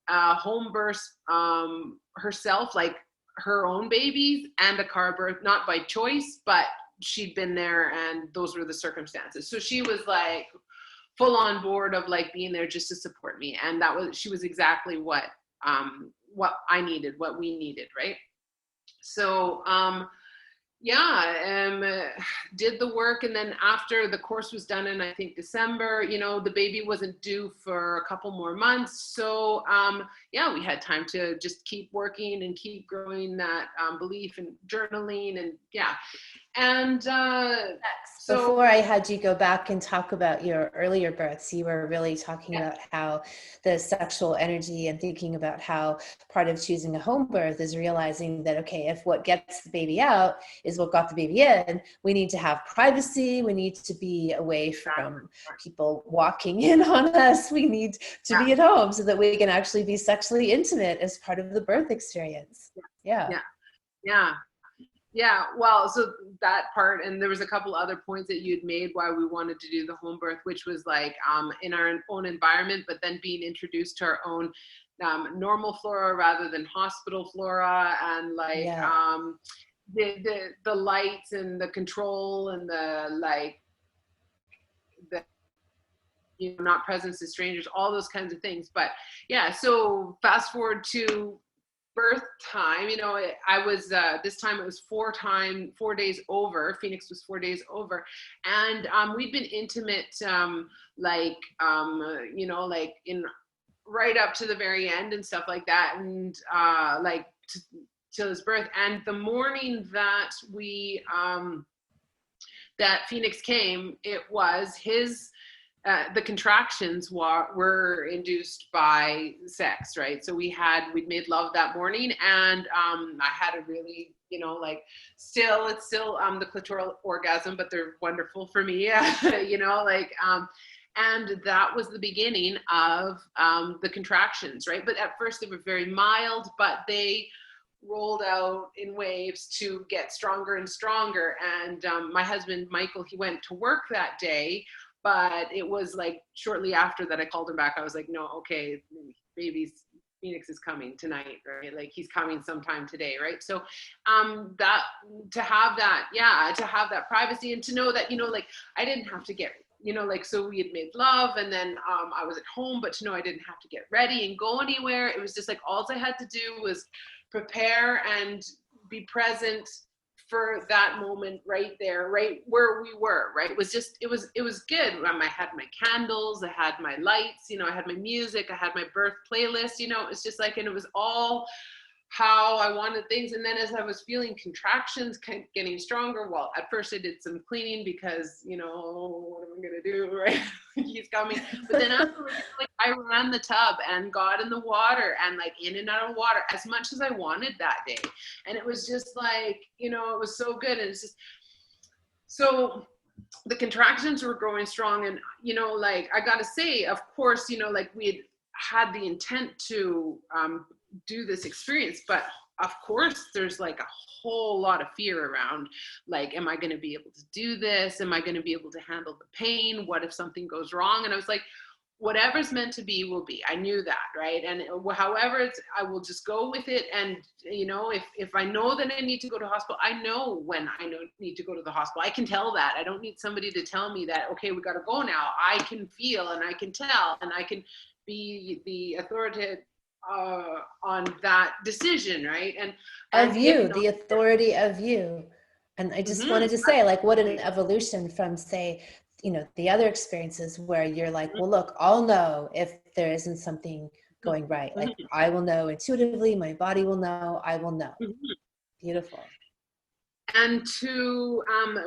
home births herself, like her own babies, and a car birth, not by choice, but she'd been there and those were the circumstances. So she was like full on board of like being there just to support me. And she was exactly what I needed, what we needed. Right. So, did the work. And then after the course was done in, I think, December, the baby wasn't due for a couple more months. So, we had time to just keep working and keep growing that belief and journaling and And so before I had you go back and talk about your earlier births, you were really talking about how the sexual energy and thinking about how part of choosing a home birth is realizing that, okay, if what gets the baby out is what got the baby in, we need to have privacy. We need to be away from people walking in on us. We need to be at home so that we can actually be sexually intimate as part of the birth experience. Well, so that part, and there was a couple other points that you'd made why we wanted to do the home birth, which was like in our own environment, but then being introduced to our own normal flora rather than hospital flora, and like the lights and the control and the not presence to strangers, all those kinds of things. But so fast forward to birth time, I was this time it was 4 days over. Phoenix was 4 days over, and we'd been intimate like in right up to the very end and stuff like that, and till his birth. And the morning that we that Phoenix came, it was his the contractions were induced by sex, right? So we'd made love that morning, and I had a really, it's still the clitoral orgasm, but they're wonderful for me, and that was the beginning of the contractions, right? But at first they were very mild, but they rolled out in waves to get stronger and stronger. And my husband, Michael, he went to work that day. But it was like shortly after that I called him back. I was like, no, okay, Phoenix is coming tonight, right? Like he's coming sometime today, right? So that to have that privacy and to know that, I didn't have to get, so we had made love, and then I was at home, but to know I didn't have to get ready and go anywhere. It was just like all I had to do was prepare and be present for that moment right there, right where we were, right? It was good. I had my candles, I had my lights, I had my music, I had my birth playlist, it's just like, and it was all how I wanted things. And then as I was feeling contractions getting stronger, well, at first I did some cleaning because, what am I going to do, right? He's coming. But then afterwards, I ran the tub and got in the water and in and out of water as much as I wanted that day. And it was just like, it was so good. And it's just, so the contractions were growing strong. And, I got to say, of course, we had the intent to do this experience, but of course there's a whole lot of fear around, am I going to be able to do this? Am I going to be able to handle the pain? What if something goes wrong? And I was like, whatever's meant to be will be. I knew that, right? And however I will just go with it. And if I know that I need to go to hospital, I know when I need to go to the hospital. I can tell that. I don't need somebody to tell me that, okay, we got to go now. I can feel and I can tell and I can be the authoritative on that decision, right? And the authority of you. And I just wanted to say, what an evolution from, say, the other experiences where you're like, well, look, I'll know if there isn't something going right. I will know intuitively, my body will know, I will know. Beautiful. And to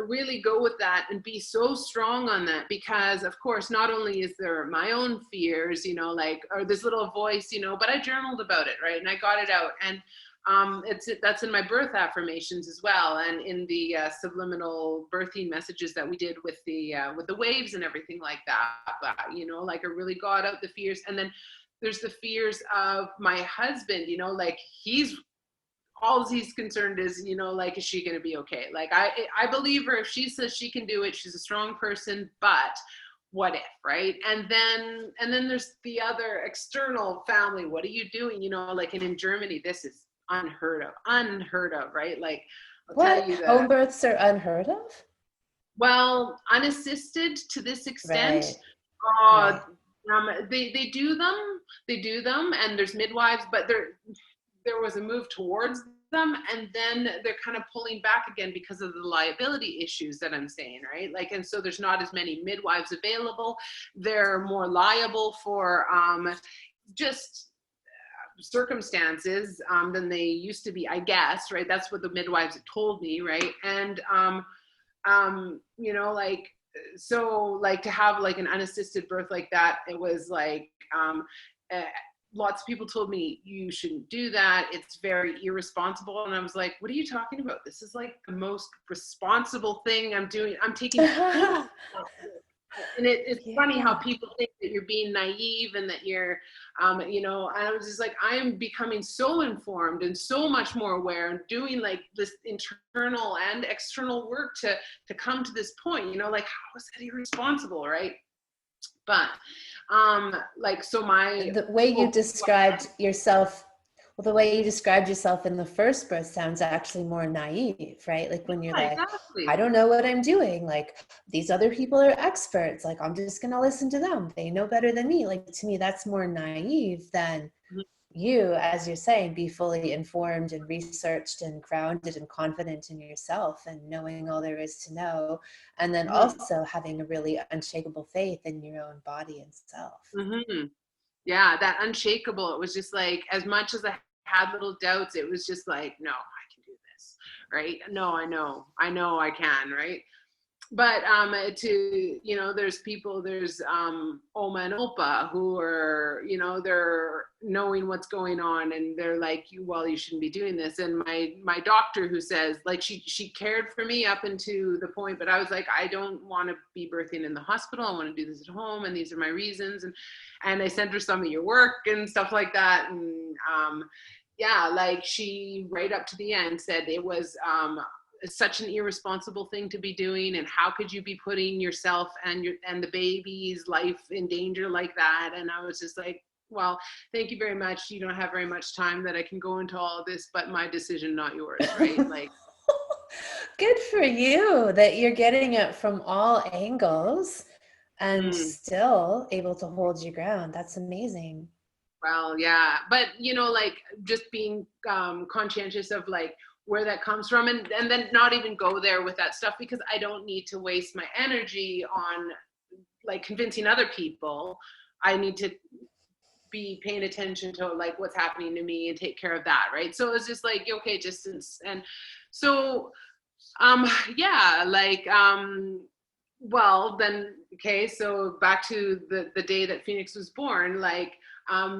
really go with that and be so strong on that, because of course, not only is there my own fears, or this little voice, but I journaled about it, right? And I got it out. And that's in my birth affirmations as well. And in the subliminal birthing messages that we did with the waves and everything like that, I really got out the fears. And then there's the fears of my husband, all he's concerned is, is she going to be okay? I believe her. If she says she can do it, she's a strong person, but what if, right? And then there's the other external family. What are you doing? And in Germany, this is unheard of, right? I'll What? tell you Home that. births are unheard of? Well, unassisted to this extent. Right. Uh, Right. they do them. They do them, and there's midwives, but there was a move towards them, and then they're kind of pulling back again because of the liability issues that I'm saying, right? Like, and so there's not as many midwives available. They're more liable for just circumstances than they used to be, I guess, right? That's what the midwives had told me, right? And you know, like, so like to have like an unassisted birth like that, it was like uh, lots of people told me you shouldn't do that, it's very irresponsible, and I was like, what are you talking about? This is like the most responsible thing I'm doing. I'm taking full and it's funny how Yeah. people think that you're being naive and that you're you know, I was just like, I am becoming so informed and so much more aware and doing like this internal and external work to come to this point, you know, like, how is that irresponsible, right? But like, so my The way you described yourself, well, the way you described yourself in the first birth sounds actually more naive, right? Like when you're yeah, like, I exactly. don't know what I'm doing. Like these other people are experts. Like I'm just going to listen to them. They know better than me. Like to me, that's more naive than you, as you're saying, be fully informed and researched and grounded and confident in yourself and knowing all there is to know. And then Mhm. also having a really unshakable faith in your own body and self. Mm-hmm. Yeah, that unshakable. It was just like, as much as I had little doubts, it was just like, no, I can do this, right? No, I know I can, right? But to, you know, there's people, there's Oma and Opa who are, you know, they're knowing what's going on, and they're like, well, you shouldn't be doing this. And my doctor, who says, like, she cared for me up into the point, but I was like, I don't want to be birthing in the hospital. I want to do this at home, and these are my reasons. And I sent her some of your work and stuff like that. And yeah, like, she right up to the end said it was such an irresponsible thing to be doing, and how could you be putting yourself and the baby's life in danger like that? And I was just like, well, thank you very much. You don't have very much time that I can go into all of this, but my decision, not yours, right? Like, Good for you that you're getting it from all angles and mm, still able to hold your ground. That's amazing. well, yeah, but you know, like, just being conscientious of like where that comes from, and then not even go there with that stuff, because I don't need to waste my energy on like convincing other people. I need to be paying attention to like what's happening to me and take care of that, right? So it's just like, okay, distance. And so yeah, like well then, okay, so back to the day that Phoenix was born, like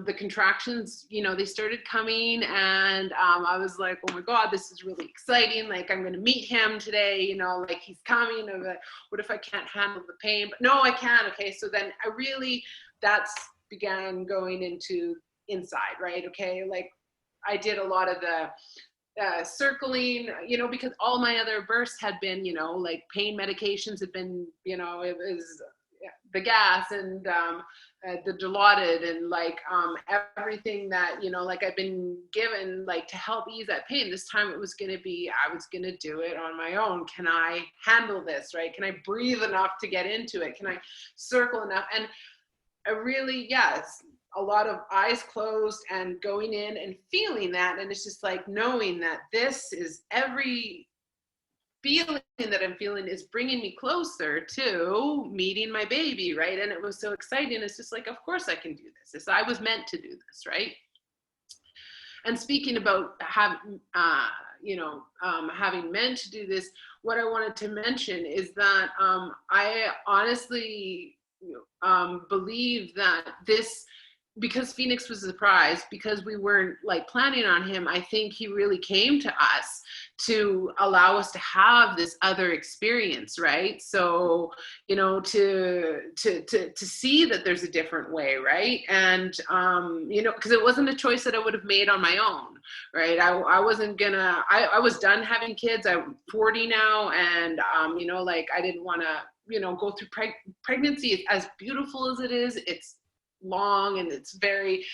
the contractions, you know, they started coming, and I was like, oh my God, this is really exciting. Like, I'm going to meet him today, you know, like, he's coming. I'm like, what if I can't handle the pain? But no, I can. Okay, so then I really, that's began going into inside, right? Okay, like, I did a lot of the circling, you know, because all my other births had been, you know, like pain medications had been, you know, it was the gas and the Dilaudid and like everything that, you know, like I've been given like to help ease that pain. This time it was going to be, I was going to do it on my own. Can I handle this, right? Can I breathe enough to get into it? Can I circle enough? And I really, yes, a lot of eyes closed and going in and feeling that. And it's just like knowing that this is every feeling that I'm feeling is bringing me closer to meeting my baby, right? And it was so exciting. It's just like, of course I can do this. I was meant to do this, right? And speaking about you know, having meant to do this, what I wanted to mention is that I honestly believe that this, because Phoenix was a surprise, because we weren't like planning on him, I think he really came to us to allow us to have this other experience, right? So, you know, to see that there's a different way, right? And you know, because it wasn't a choice that I would have made on my own, right? I wasn't gonna, I was done having kids. I'm 40 now, and you know, like, I didn't want to, you know, go through pregnancy. As beautiful as it is, it's long and it's very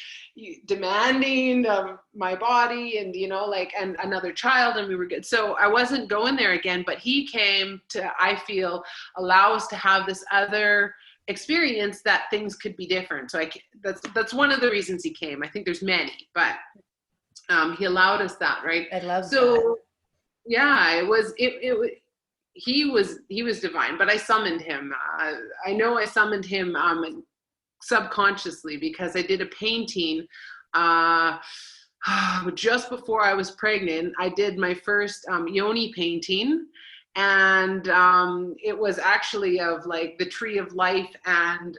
demanding of my body, and like, and another child, and we were good. So I wasn't going there again, but he came to, I feel, allow us to have this other experience that things could be different. So that's one of the reasons he came. I think there's many, but he allowed us that, right? I love so that. Yeah, he was divine, but I summoned him. I know I summoned him subconsciously, because I did a painting just before I was pregnant. I did my first yoni painting, and it was actually of like the tree of life and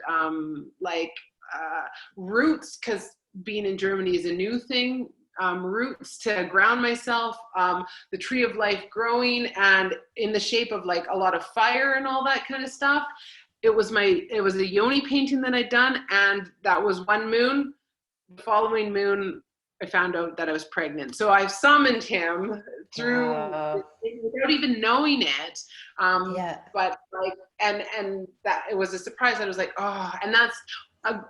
roots, because being in Germany is a new thing. Roots to ground myself, the tree of life growing, and in the shape of like a lot of fire and all that kind of stuff. It was a yoni painting that I'd done, and that was one moon. The following moon, I found out that I was pregnant. So I summoned him through without even knowing it. But like, and that it was a surprise. I was like, oh, and that's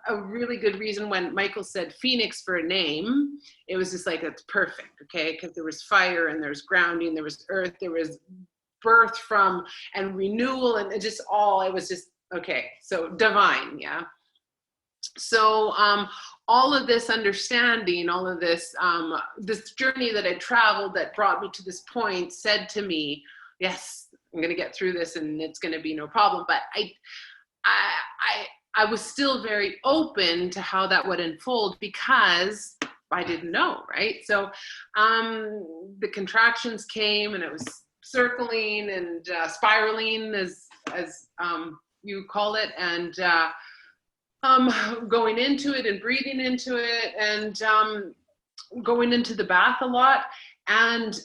a really good reason when Michael said Phoenix for a name. It was just like, it's perfect, okay? Because there was fire and there's grounding, there was earth, there was birth from and renewal, and it was just okay. So divine, yeah. So all of this understanding, all of this this journey that I traveled that brought me to this point said to me, yes, I'm going to get through this and it's going to be no problem. But I was still very open to how that would unfold, because I didn't know, right? So the contractions came, and it was circling and spiraling, as you call it, and going into it and breathing into it, and going into the bath a lot. And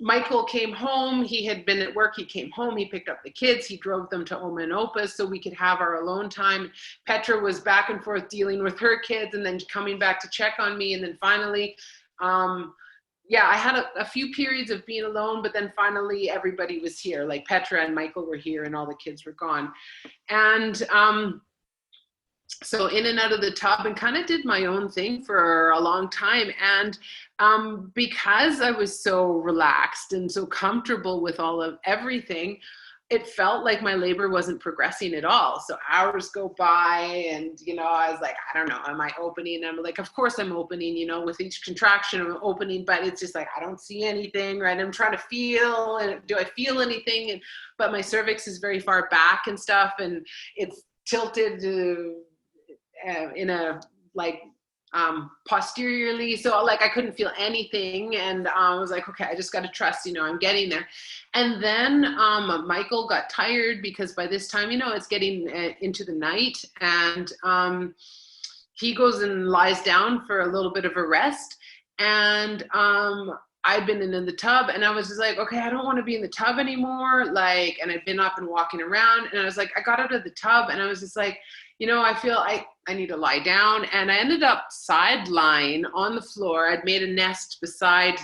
Michael came home. He had been at work. He came home. He picked up the kids. He drove them to Oma and Opa so we could have our alone time. Petra was back and forth dealing with her kids, and then coming back to check on me. And then finally, I had a few periods of being alone, but then finally everybody was here. Like Petra and Michael were here, and all the kids were gone. And so in and out of the tub, and kind of did my own thing for a long time. And because I was so relaxed and so comfortable with all of everything, it felt like my labor wasn't progressing at all. So hours go by, and I was like, I don't know, am I opening? And I'm like, of course I'm opening, with each contraction I'm opening, but it's just like, I don't see anything, right? I'm trying to feel, and do I feel anything? But my cervix is very far back and stuff, and it's tilted in a posteriorly, so like I couldn't feel anything, and I was like, okay, I just got to trust, I'm getting there. And then Michael got tired, because by this time, it's getting into the night, and he goes and lies down for a little bit of a rest. And I'd been in the tub, and I was just like, okay, I don't want to be in the tub anymore, and I'd been up and walking around, and I was like, I got out of the tub, and I was just like, I feel I need to lie down. And I ended up side lying on the floor. I'd made a nest beside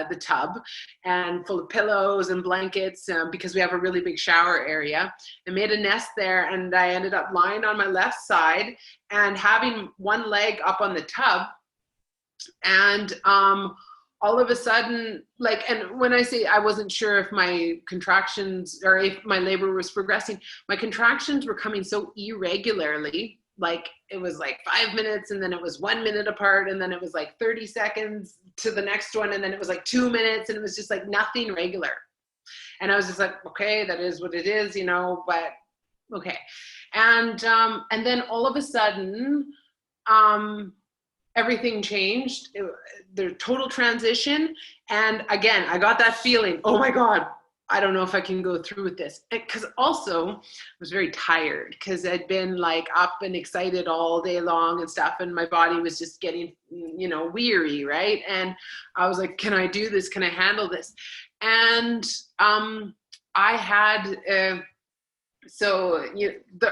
the tub, and full of pillows and blankets, because we have a really big shower area. I made a nest there, and I ended up lying on my left side and having one leg up on the tub. And all of a sudden, and when I say I wasn't sure if my contractions or if my labor was progressing, my contractions were coming so irregularly. It was 5 minutes, and then it was 1 minute apart, and then it was 30 seconds to the next one, and then it was 2 minutes, and it was just nothing regular. And I was just like, okay, that is what it is, but okay. And then all of a sudden, everything changed. The total transition. And again, I got that feeling, oh my God, I don't know if I can go through with this. Because also I was very tired, because I'd been up and excited all day long and stuff. And my body was just getting, weary. Right. And I was like, can I do this? Can I handle this? And I had, the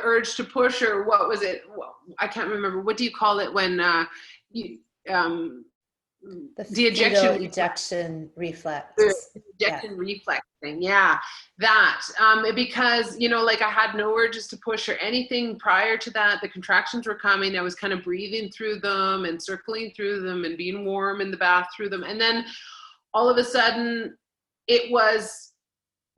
urge to push, or what was it? Well, I can't remember. What do you call it when, the ejection fetal ejection reflex. the ejection reflex thing. Yeah, that because like I had no urges to push or anything prior to that. The contractions were coming. I was kind of breathing through them and circling through them and being warm in the bath through them. And then all of a sudden it was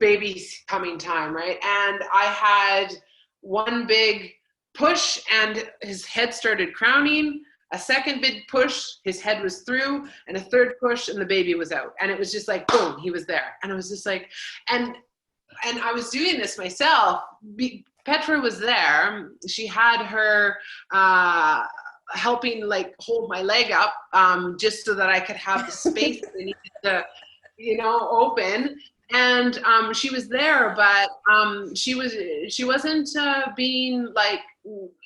baby's coming time, right? And I had one big push and his head started crowning. A second big push, his head was through, and a third push, and the baby was out. And it was just like, boom, he was there. And I was just like, and I was doing this myself. Petra was there. She had her helping like hold my leg up just so that I could have the space that I needed to, open. And she was there, but she wasn't being like,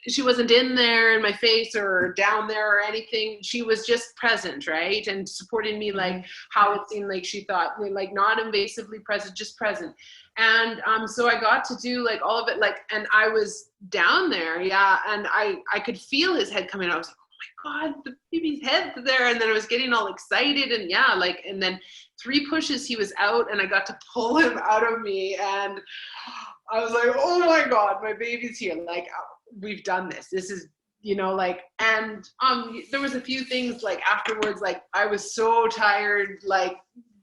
she wasn't in there in my face or down there or anything. She was just present, right? And supporting me like how it seemed like she thought, like not invasively present, just present. And so I got to do like all of it, like, and I was down there, yeah, and I could feel his head coming out. I was like, oh my God, the baby's head's there. And then I was getting all excited, and yeah, like, and then 3 pushes, he was out, and I got to pull him out of me, and I was like, oh my God, my baby's here. Like, we've done this. This is, like, and there was a few things like afterwards, like I was so tired, like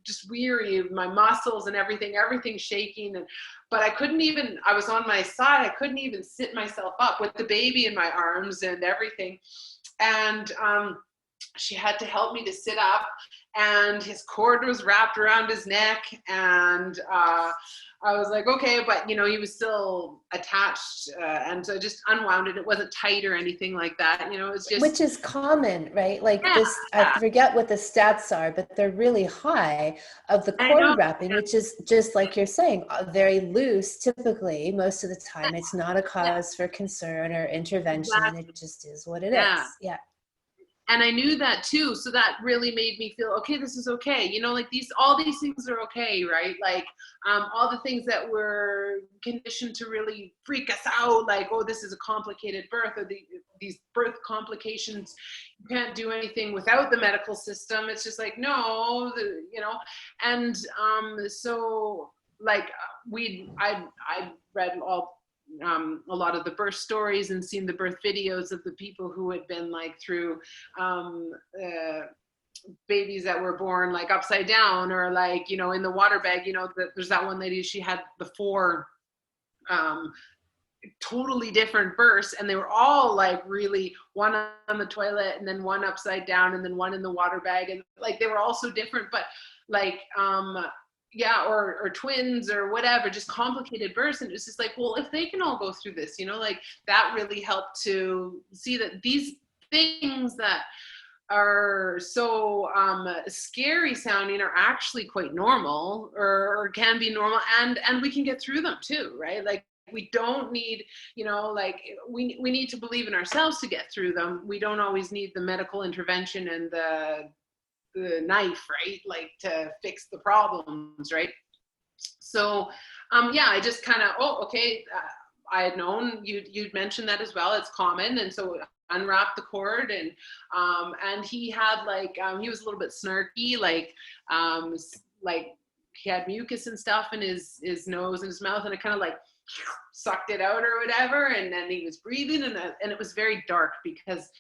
just weary of my muscles and everything shaking. But I couldn't even, I was on my side. I couldn't even sit myself up with the baby in my arms and everything. And she had to help me to sit up, and his cord was wrapped around his neck, and I was like, okay, but he was still attached, and so I just unwound it. It wasn't tight or anything like that, it was just, which is common, right? Like this, I forget what the stats are, but they're really high of the cord wrapping, which is just like you're saying, very loose. Typically, most of the time, it's not a cause for concern or intervention. Exactly. It just is what it is. Yeah. And I knew that too. So that really made me feel, okay, this is okay. Like all these things are okay, right? Like all the things that were conditioned to really freak us out, like, oh, this is a complicated birth, or these birth complications, you can't do anything without the medical system. It's just like, no, and so like I read a lot of the birth stories and seen the birth videos of the people who had been like through babies that were born like upside down, or like, in the water bag, there's that one lady, she had the 4 totally different births, and they were all like really, one on the toilet and then one upside down and then one in the water bag, and like they were all so different, but like yeah, or twins or whatever, just complicated births. And it was just like, well, if they can all go through this, like that really helped to see that these things that are so scary sounding are actually quite normal, or can be normal, and we can get through them too, right? Like we don't need, like we need to believe in ourselves to get through them. We don't always need the medical intervention and the knife, right? Like to fix the problems, right? So, yeah, I just kind of, I had known you'd mentioned that as well. It's common. And so unwrapped the cord, and he had like, he was a little bit snarky, like he had mucus and stuff in his nose and his mouth, and it kind of like sucked it out or whatever. And then he was breathing, and it was very dark because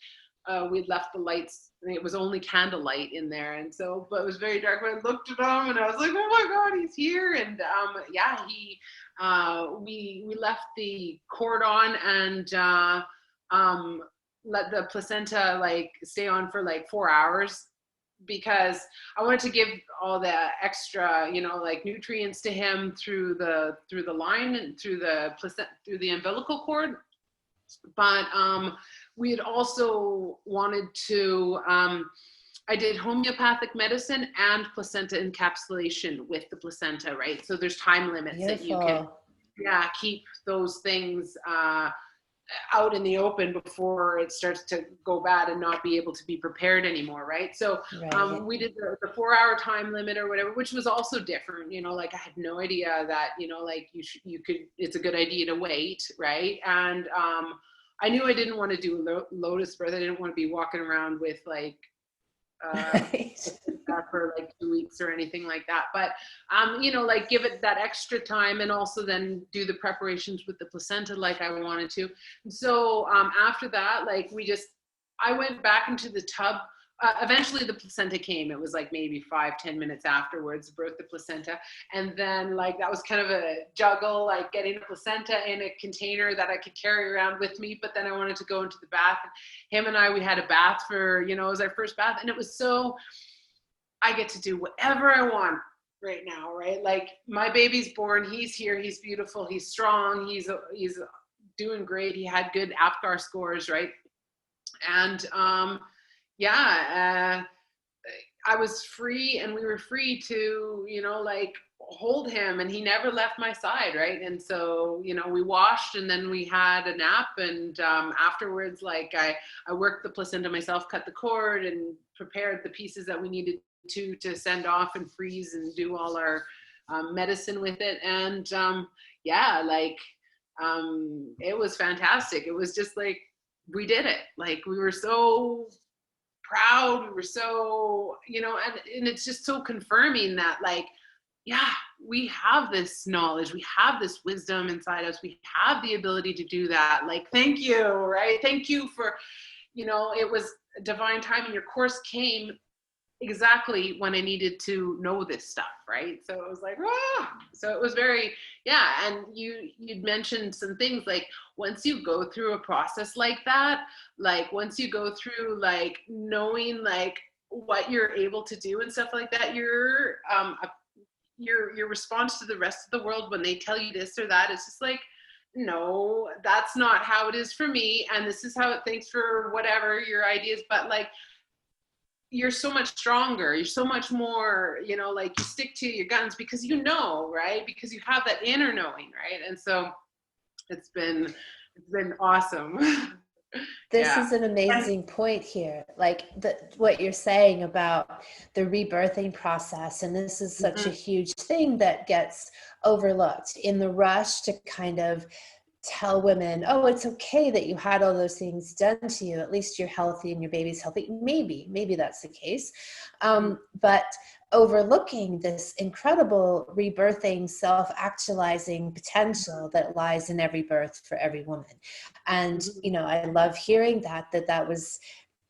we'd left the lights, and it was only candlelight in there, and so, but it was very dark. When I looked at him, and I was like, oh my God, he's here. And yeah, we left the cord on, and let the placenta like stay on for like 4 hours, because I wanted to give all the extra, like nutrients to him through the line and through the placenta, through the umbilical cord. But we had also wanted to, I did homeopathic medicine and placenta encapsulation with the placenta, right? So there's time limits. Beautiful. That you can, keep those things out in the open before it starts to go bad and not be able to be prepared anymore, right? So we did the 4-hour time limit or whatever, which was also different, like I had no idea that, like you could, it's a good idea to wait, right? And I knew I didn't want to do lotus birth. I didn't want to be walking around with like Right. for like 2 weeks or anything like that. But, like give it that extra time and also then do the preparations with the placenta like I wanted to. And so after that, like I went back into the tub. Eventually the placenta came. It was like maybe 5-10 minutes afterwards, birthed the placenta. And then like, that was kind of a juggle, like getting the placenta in a container that I could carry around with me. But then I wanted to go into the bath. Him and we had a bath for, it was our first bath. And it was so, I get to do whatever I want right now, right? Like my baby's born, he's here, he's beautiful, he's strong, he's doing great. He had good APGAR scores, right? And, I was free, and we were free to, like hold him, and he never left my side, right? And so, we washed, and then we had a nap, and afterwards, like I worked the placenta myself, cut the cord, and prepared the pieces that we needed to send off and freeze and do all our medicine with it. And it was fantastic. It was just like, we did it. Like we were so proud. We were so, and it's just so confirming that like, yeah, we have this knowledge, we have this wisdom inside us, we have the ability to do that. Like, thank you, right? Thank you for, it was a divine timing. Your course came exactly when I needed to know this stuff, right? So it was like, so it was very, and you'd mentioned some things like, once you go through a process like that, like once you go through like knowing like what you're able to do and stuff like that, your response to the rest of the world when they tell you this or that, it's just like, no, that's not how it is for me, and this is how it thinks for whatever your ideas. But like, you're so much stronger, you're so much more, like you stick to your guns because right? Because you have that inner knowing, right? And so it's been awesome. This is an amazing point here. Like what you're saying about the rebirthing process. And this is such a huge thing that gets overlooked in the rush to kind of tell women, oh, it's okay that you had all those things done to you. At least you're healthy and your baby's healthy. Maybe that's the case. But overlooking this incredible rebirthing, self-actualizing potential that lies in every birth for every woman. And, I love hearing that was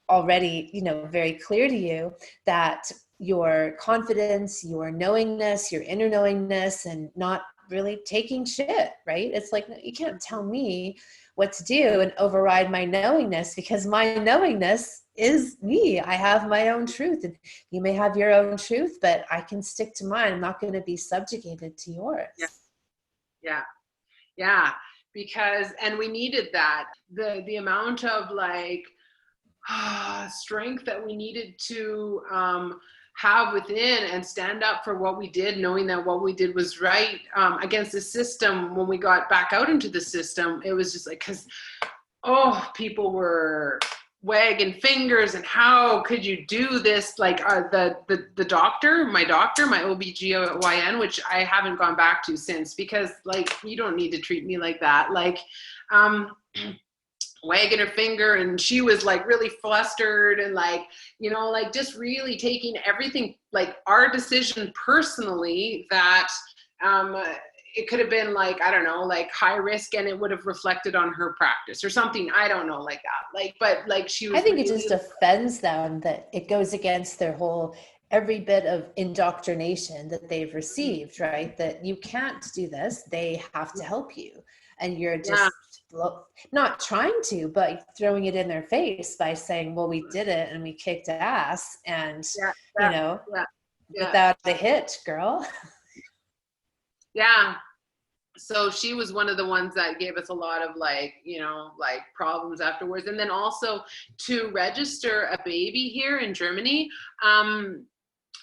already, very clear to you, that your confidence, your knowingness, your inner knowingness, and not really taking shit, right? It's like, you can't tell me what to do and override my knowingness, because my knowingness is me. I have my own truth, and you may have your own truth, but I can stick to mine. I'm not going to be subjugated to yours. Yeah. Because, and we needed that, the amount of like strength that we needed to have within and stand up for what we did, knowing that what we did was right, against the system. When we got back out into the system, it was just like, because people were wagging fingers, and how could you do this? Like the doctor, my OBGYN, which I haven't gone back to since, because like, you don't need to treat me like that. Like, wagging her finger, and she was like really flustered, and like, like just really taking everything, like our decision personally, that it could have been like, I don't know, like high risk, and it would have reflected on her practice or something. I don't know, like that. Like, but like she was, I think it just offends them that it goes against their whole, every bit of indoctrination that they've received, right? That you can't do this. They have to help you. And you're just not trying to, but throwing it in their face by saying, well, we did it and we kicked ass, and, without a hitch, girl. Yeah. So she was one of the ones that gave us a lot of like, like problems afterwards. And then also to register a baby here in Germany,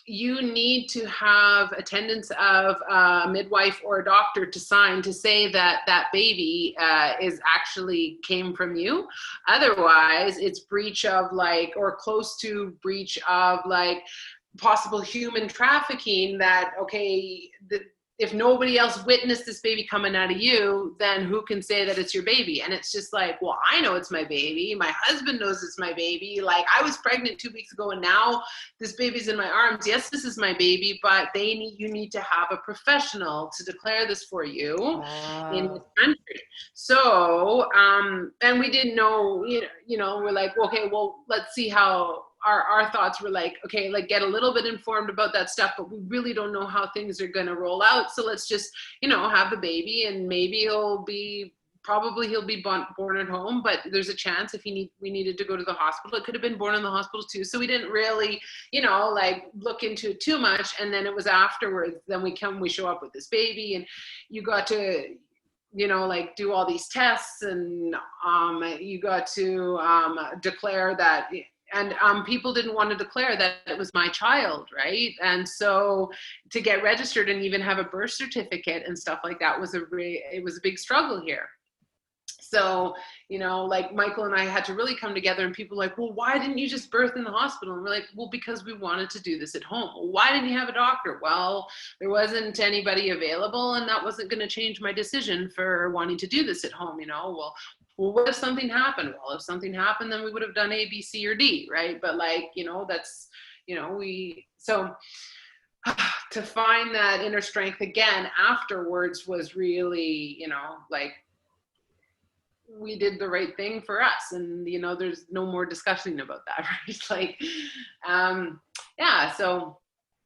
you need to have attendance of a midwife or a doctor to sign to say that that baby is actually came from you. Otherwise, it's breach of like, or close to breach of like possible human trafficking, that, okay, if nobody else witnessed this baby coming out of you, then who can say that it's your baby? And it's just like, well, I know it's my baby. My husband knows it's my baby. Like, I was pregnant 2 weeks ago and now this baby's in my arms. Yes, this is my baby, but you need to have a professional to declare this for you in this country. So, and we didn't know, we're like, okay, well, let's see how. Our thoughts were like, okay, like get a little bit informed about that stuff, but we really don't know how things are going to roll out. So let's just, have the baby, and maybe he'll be born at home, but there's a chance if we needed to go to the hospital, it could have been born in the hospital too. So we didn't really, like look into it too much. And then it was afterwards, then we show up with this baby, and you got to, like do all these tests, and you got to declare that. And people didn't want to declare that it was my child, right? And so to get registered and even have a birth certificate and stuff like that it was a big struggle here. So, like Michael and I had to really come together, and people were like, well, why didn't you just birth in the hospital? And we're like, well, because we wanted to do this at home. Well, why didn't you have a doctor? Well, there wasn't anybody available, and that wasn't going to change my decision for wanting to do this at home, Well, what if something happened? Well, if something happened, then we would have done A, B, C, or D, right? But that's, so to find that inner strength again afterwards was really, like we did the right thing for us. And, there's no more discussing about that, right? Like, yeah, so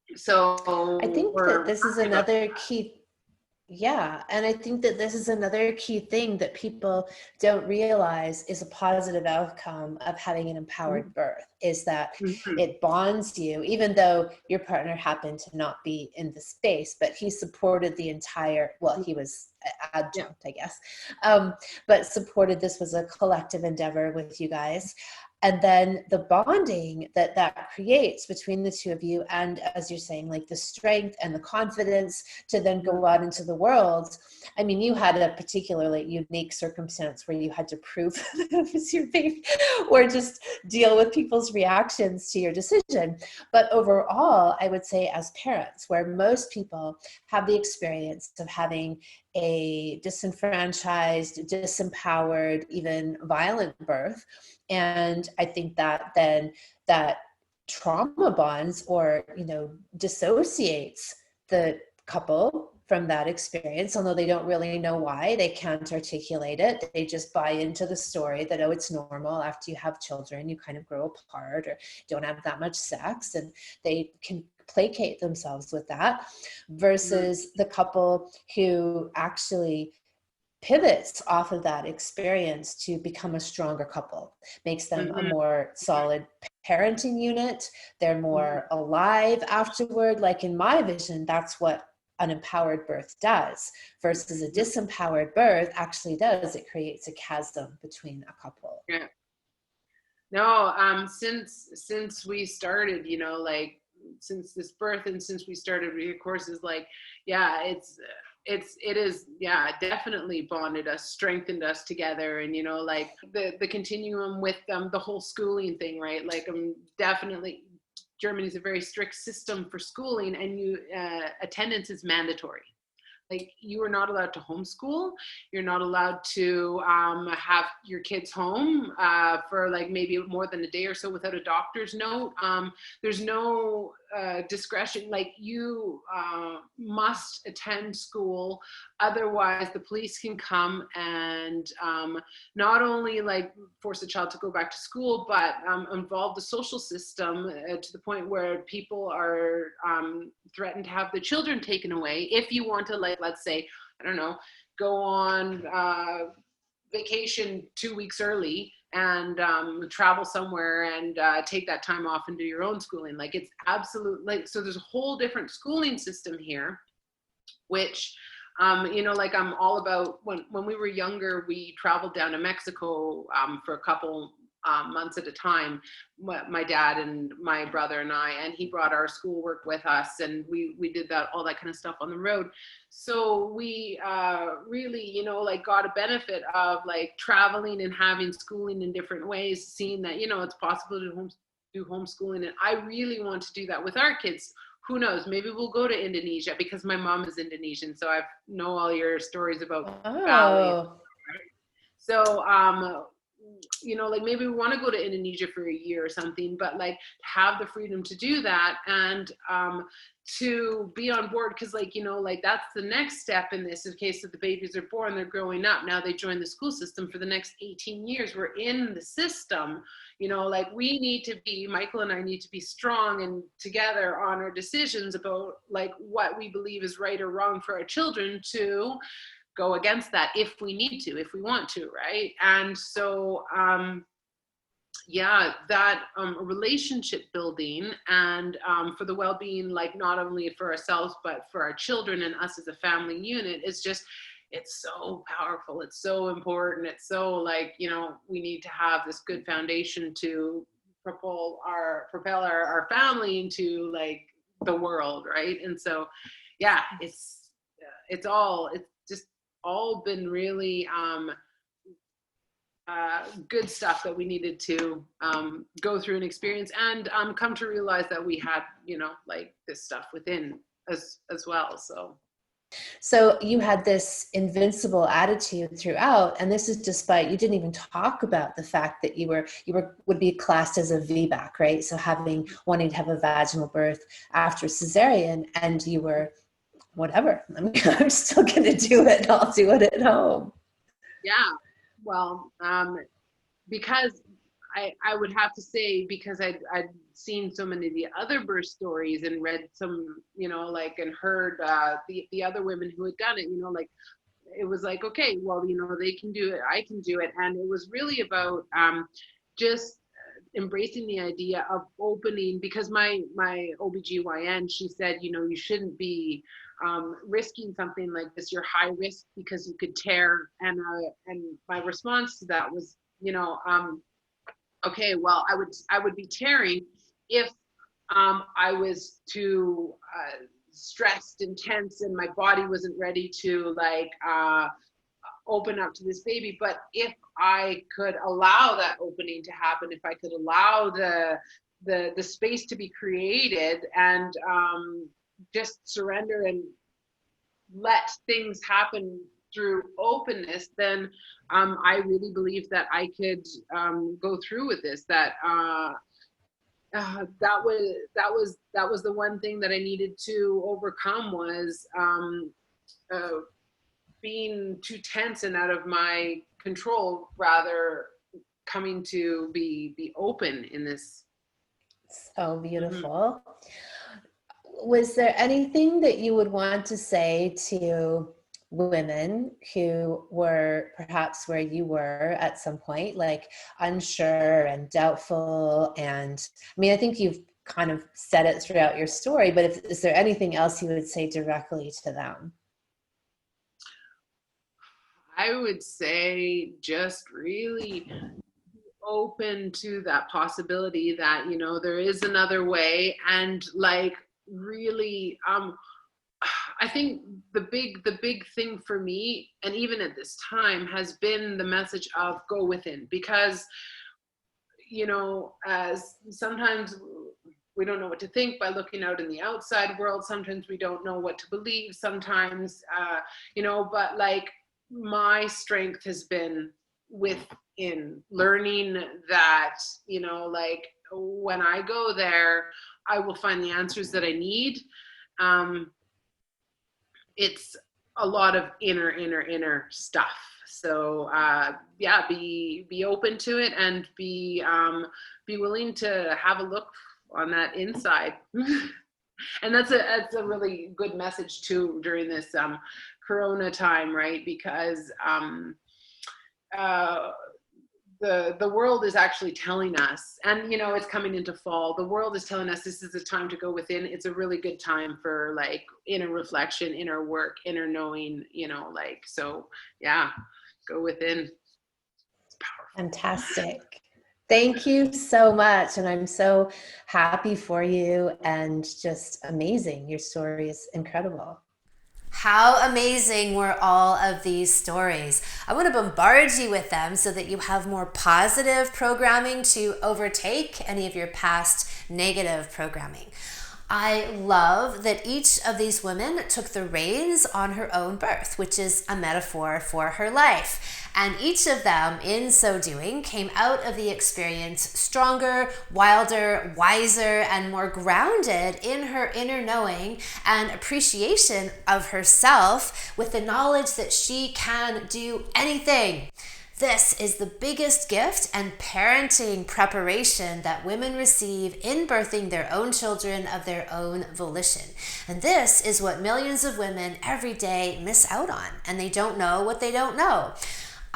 I think that this is another key. Yeah. And I think that this is another key thing that people don't realize is a positive outcome of having an empowered birth, is that it bonds you, even though your partner happened to not be in the space, but he supported the entire, well, he was adjunct, I guess, but supported. This was a collective endeavor with you guys. And then the bonding that creates between the two of you, and as you're saying, like the strength and the confidence to then go out into the world. I mean, you had a particularly unique circumstance where you had to prove that it was your baby, or just deal with people's reactions to your decision. But overall, I would say as parents, where most people have the experience of having a disenfranchised, disempowered, even violent birth. And I think that then that trauma bonds or, dissociates the couple from that experience, although they don't really know why. They can't articulate it. They just buy into the story that, oh, it's normal. After you have children, you kind of grow apart or don't have that much sex, and they can placate themselves with that, versus the couple who actually pivots off of that experience to become a stronger couple, makes them a more solid parenting unit. They're more alive afterward. Like in my vision, that's what an empowered birth does, versus a disempowered birth actually does. It creates a chasm between a couple. Yeah. No, since we started, like since this birth and since we started your courses, like, yeah, it is, yeah, definitely bonded us, strengthened us together. And, like the continuum with the whole schooling thing, right? Like, definitely, Germany's a very strict system for schooling, and attendance is mandatory. Like, you are not allowed to homeschool. You're not allowed to have your kids home for like maybe more than a day or so without a doctor's note. There's no discretion. Like, you must attend school. Otherwise, the police can come and not only like force a child to go back to school, but involve the social system to the point where people are threatened to have the children taken away if you want to, like, let's say, I don't know, go on vacation 2 weeks early and travel somewhere and take that time off and do your own schooling. Like, it's absolutely, so there's a whole different schooling system here, which, like, I'm all about, when we were younger, we traveled down to Mexico for a couple months at a time, my dad and my brother and I, and he brought our schoolwork with us, and we did that, all that kind of stuff on the road. So we really, like, got a benefit of like traveling and having schooling in different ways, seeing that, it's possible to do homeschooling. And I really want to do that with our kids, who knows, maybe we'll go to Indonesia because my mom is Indonesian. So I know all your stories about Bali. Oh, So, like maybe we want to go to Indonesia for a year or something, but like have the freedom to do that and to be on board. Cause like, that's the next step in this. In case that the babies are born, they're growing up. Now they join the school system for the next 18 years. We're in the system, like we need to be, Michael and I need to be strong and together on our decisions about like what we believe is right or wrong for our children to go against that if we need to, if we want to, right? And so, that relationship building and for the well-being, like not only for ourselves, but for our children and us as a family unit is just, it's so powerful. It's so important. It's so like, we need to have this good foundation to propel our family into like the world, right? And so, yeah, it's just all been really good stuff that we needed to go through and experience and come to realize that we had, like this stuff within as well. So you had this invincible attitude throughout, and this is despite you didn't even talk about the fact that you would be classed as a VBAC, right? So wanting to have a vaginal birth after cesarean, and you were whatever. I mean, I'm still going to do it. I'll do it at home. Yeah. Well, because I would have to say, because I'd seen so many of the other birth stories and read some, and heard the other women who had done it, like, it was like, okay, well, they can do it, I can do it. And it was really about just embracing the idea of opening, because my OBGYN, she said, you shouldn't be risking something like this. You're high risk because you could tear. And my response to that was, okay, well, I would be tearing if I was too stressed and tense and my body wasn't ready to like open up to this baby. But if I could allow that opening to happen, if I could allow the space to be created and just surrender and let things happen through openness, then I really believe that I could go through with this. That was the one thing that I needed to overcome, was being too tense and out of my control, rather coming to be open in this. So beautiful. Mm-hmm. Was there anything that you would want to say to women who were perhaps where you were at some point, like unsure and doubtful? And I mean, I think you've kind of said it throughout your story, but is there anything else you would say directly to them? I would say just really open to that possibility that, there is another way. And like, really, I think the big thing for me, and even at this time, has been the message of go within, because, as sometimes we don't know what to think by looking out in the outside world. Sometimes we don't know what to believe. Sometimes, but like, my strength has been within, learning that, like, when I go there, I will find the answers that I need. It's a lot of inner stuff. So be open to it, and be willing to have a look on that inside. And that's a really good message too during this Corona time, right? Because the world is actually telling us, and it's coming into fall, the world is telling us this is the time to go within. It's a really good time for like inner reflection, inner work, inner knowing, so yeah, go within. It's powerful. Fantastic. Thank you so much. And I'm so happy for you, and just amazing. Your story is incredible. How amazing were all of these stories? I want to bombard you with them so that you have more positive programming to overtake any of your past negative programming. I love that each of these women took the reins on her own birth, which is a metaphor for her life. And each of them, in so doing, came out of the experience stronger, wilder, wiser, and more grounded in her inner knowing and appreciation of herself, with the knowledge that she can do anything. This is the biggest gift and parenting preparation that women receive in birthing their own children of their own volition. And this is what millions of women every day miss out on, and they don't know what they don't know.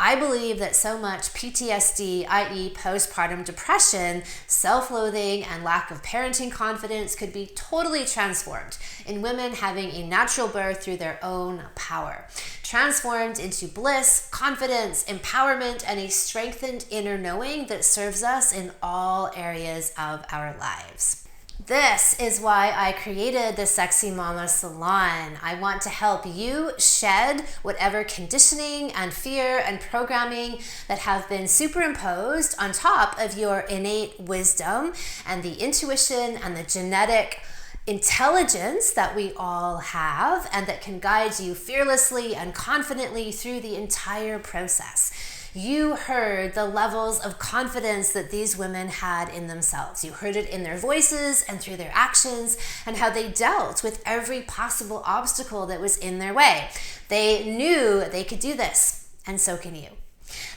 I believe that so much PTSD, i.e. postpartum depression, self-loathing, and lack of parenting confidence could be totally transformed in women having a natural birth through their own power. Transformed into bliss, confidence, empowerment, and a strengthened inner knowing that serves us in all areas of our lives. This is why I created the Sexy Mama Salon. I want to help you shed whatever conditioning and fear and programming that have been superimposed on top of your innate wisdom and the intuition and the genetic intelligence that we all have, and that can guide you fearlessly and confidently through the entire process. You heard the levels of confidence that these women had in themselves. You heard it in their voices and through their actions, and how they dealt with every possible obstacle that was in their way. They knew they could do this, and so can you.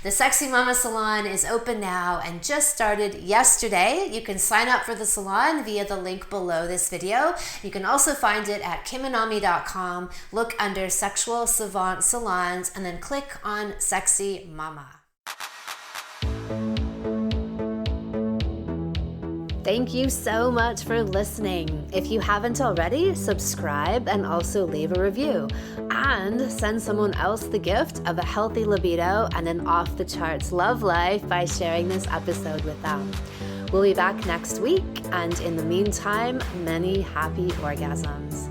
The Sexy Mama Salon is open now and just started yesterday. You can sign up for the salon via the link below this video. You can also find it at kimanami.com. Look under Sexual Savant Salons and then click on Sexy Mama. Thank you so much for listening. If you haven't already, subscribe and also leave a review. And send someone else the gift of a healthy libido and an off-the-charts love life by sharing this episode with them. We'll be back next week, and in the meantime, many happy orgasms.